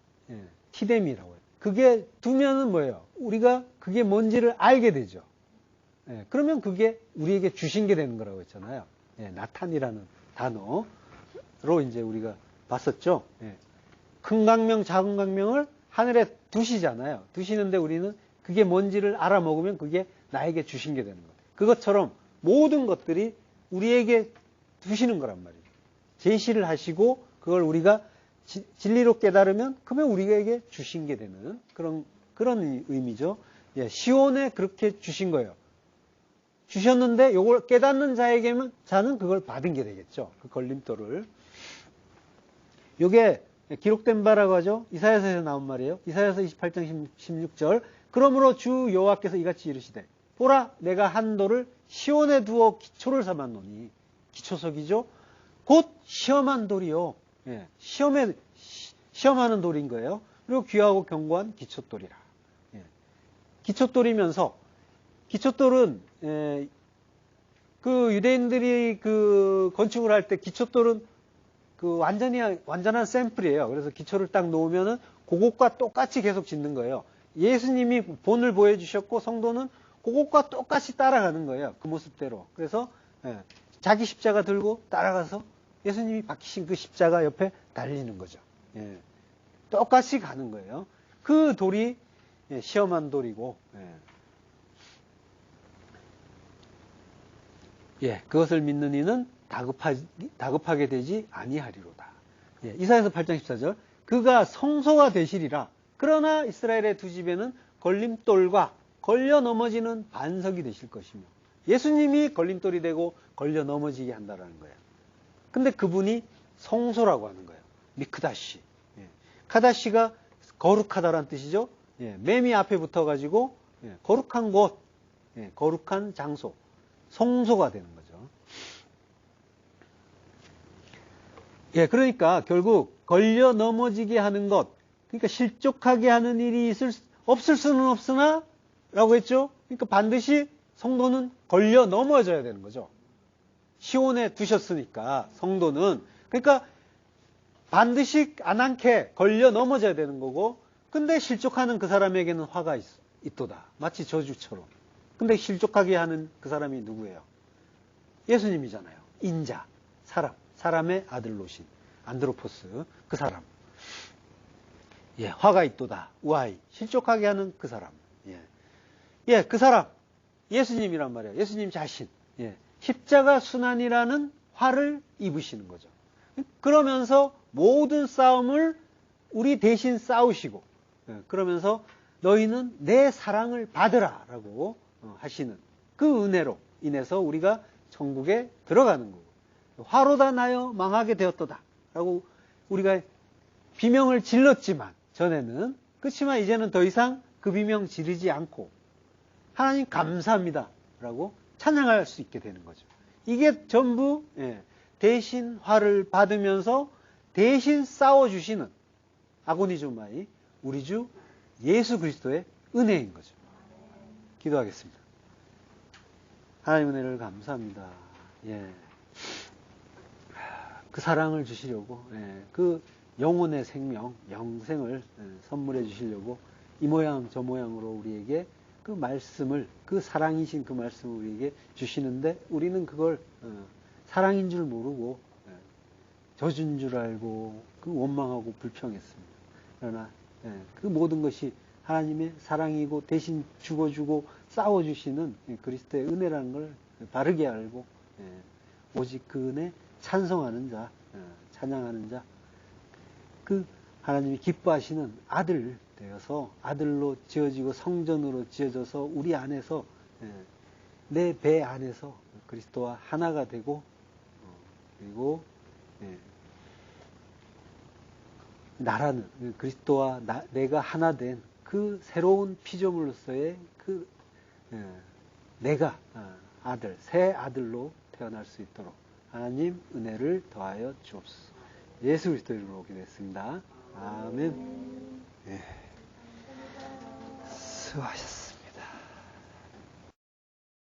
티뎀이라고 해요. 그게 두면은 뭐예요? 우리가 그게 뭔지를 알게 되죠. 그러면 그게 우리에게 주신 게 되는 거라고 했잖아요. 나탄이라는 단어로 이제 우리가 봤었죠. 큰 광명, 작은 광명을 하늘에 두시잖아요. 두시는데 우리는 그게 뭔지를 알아먹으면 그게 나에게 주신 게 되는 거예요. 그것처럼 모든 것들이 우리에게 두시는 거란 말이에요. 제시를 하시고 그걸 우리가 진리로 깨달으면 그러면 우리에게 주신 게 되는 그런 의미죠. 시온에 그렇게 주신 거예요. 주셨는데 이걸 깨닫는 자는 그걸 받은 게 되겠죠. 그 걸림돌을. 이게 기록된 바라고 하죠. 이사야서에서 나온 말이에요. 이사야서 28장 16절. 그러므로 주 여호와께서 이같이 이르시되 보라 내가 한 돌을 시온에 두어 기초를 삼았노니 기초석이죠. 곧 시험한 돌이요. 시험하는 돌인 거예요. 그리고 귀하고 견고한 기초돌이라. 기초돌이면서 기초돌은 그 유대인들이 그 건축을 할 때 기초돌은 그 완전한 샘플이에요. 그래서 기초를 딱 놓으면은 그것과 똑같이 계속 짓는 거예요. 예수님이 본을 보여주셨고 성도는 그것과 똑같이 따라가는 거예요. 그 모습대로. 그래서 자기 십자가 들고 따라가서 예수님이 박히신 그 십자가 옆에 달리는 거죠. 똑같이 가는 거예요. 그 돌이 시험한 돌이고, 그것을 믿는 이는 다급하게 되지 아니하리로다. 이사야서 8장 14절. 그가 성소가 되시리라. 그러나 이스라엘의 두 집에는 걸림돌과 걸려 넘어지는 반석이 되실 것이며, 예수님이 걸림돌이 되고 걸려 넘어지게 한다라는 거예요. 근데 그분이 성소라고 하는 거예요. 미크다시. 카다시가 거룩하다라는 뜻이죠. 매미 앞에 붙어가지고 거룩한 곳, 거룩한 장소, 성소가 되는 거죠. 그러니까 결국 걸려 넘어지게 하는 것, 그러니까 실족하게 하는 일이 없을 수는 없으나 라고 했죠. 그러니까 반드시 성도는 걸려 넘어져야 되는 거죠. 시온에 두셨으니까 성도는. 그러니까 반드시 안 않게 걸려 넘어져야 되는 거고, 근데 실족하는 그 사람에게는 화가 있도다. 마치 저주처럼. 근데 실족하게 하는 그 사람이 누구예요? 예수님이잖아요. 인자, 사람의 아들로신 안드로포스, 그 사람. 화가 있도다. 우아이, 실족하게 하는 그 사람. 그 사람, 예수님이란 말이에요. 예수님 자신. 십자가 순환이라는 화를 입으시는 거죠. 그러면서 모든 싸움을 우리 대신 싸우시고, 그러면서 너희는 내 사랑을 받으라 라고 하시는 그 은혜로 인해서 우리가 천국에 들어가는 거고, 화로다 나여 망하게 되었도다 라고 우리가 비명을 질렀지만 전에는, 그렇지만 이제는 더 이상 그 비명 지르지 않고 하나님 감사합니다 라고 찬양할 수 있게 되는 거죠. 이게 전부 대신 화를 받으면서 대신 싸워주시는 아고니조마이 우리 주 예수 그리스도의 은혜인 거죠. 기도하겠습니다. 하나님 은혜를 감사합니다. 그 사랑을 주시려고, 그 영혼의 생명, 영생을 선물해 주시려고 이 모양 저 모양으로 우리에게 그 말씀을, 그 사랑이신 그 말씀을 우리에게 주시는데 우리는 그걸 사랑인 줄 모르고 저주인 줄 알고 그 원망하고 불평했습니다. 그러나 그 모든 것이 하나님의 사랑이고 대신 죽어주고 싸워주시는 그리스도의 은혜라는 걸 바르게 알고 오직 그 은혜 찬송하는 자, 찬양하는 자, 그 하나님이 기뻐하시는 아들 되어서 아들로 지어지고 성전으로 지어져서 우리 안에서, 내 배 안에서 그리스도와 하나가 되고, 그리고 나라는 그리스도와 내가 하나 된 그 새로운 피조물로서의 그 내가 아들, 새 아들로 태어날 수 있도록 하나님 은혜를 더하여 주옵소서. 예수 그리스도 이름으로 기도했습니다. 아멘. 예. 수고하셨습니다.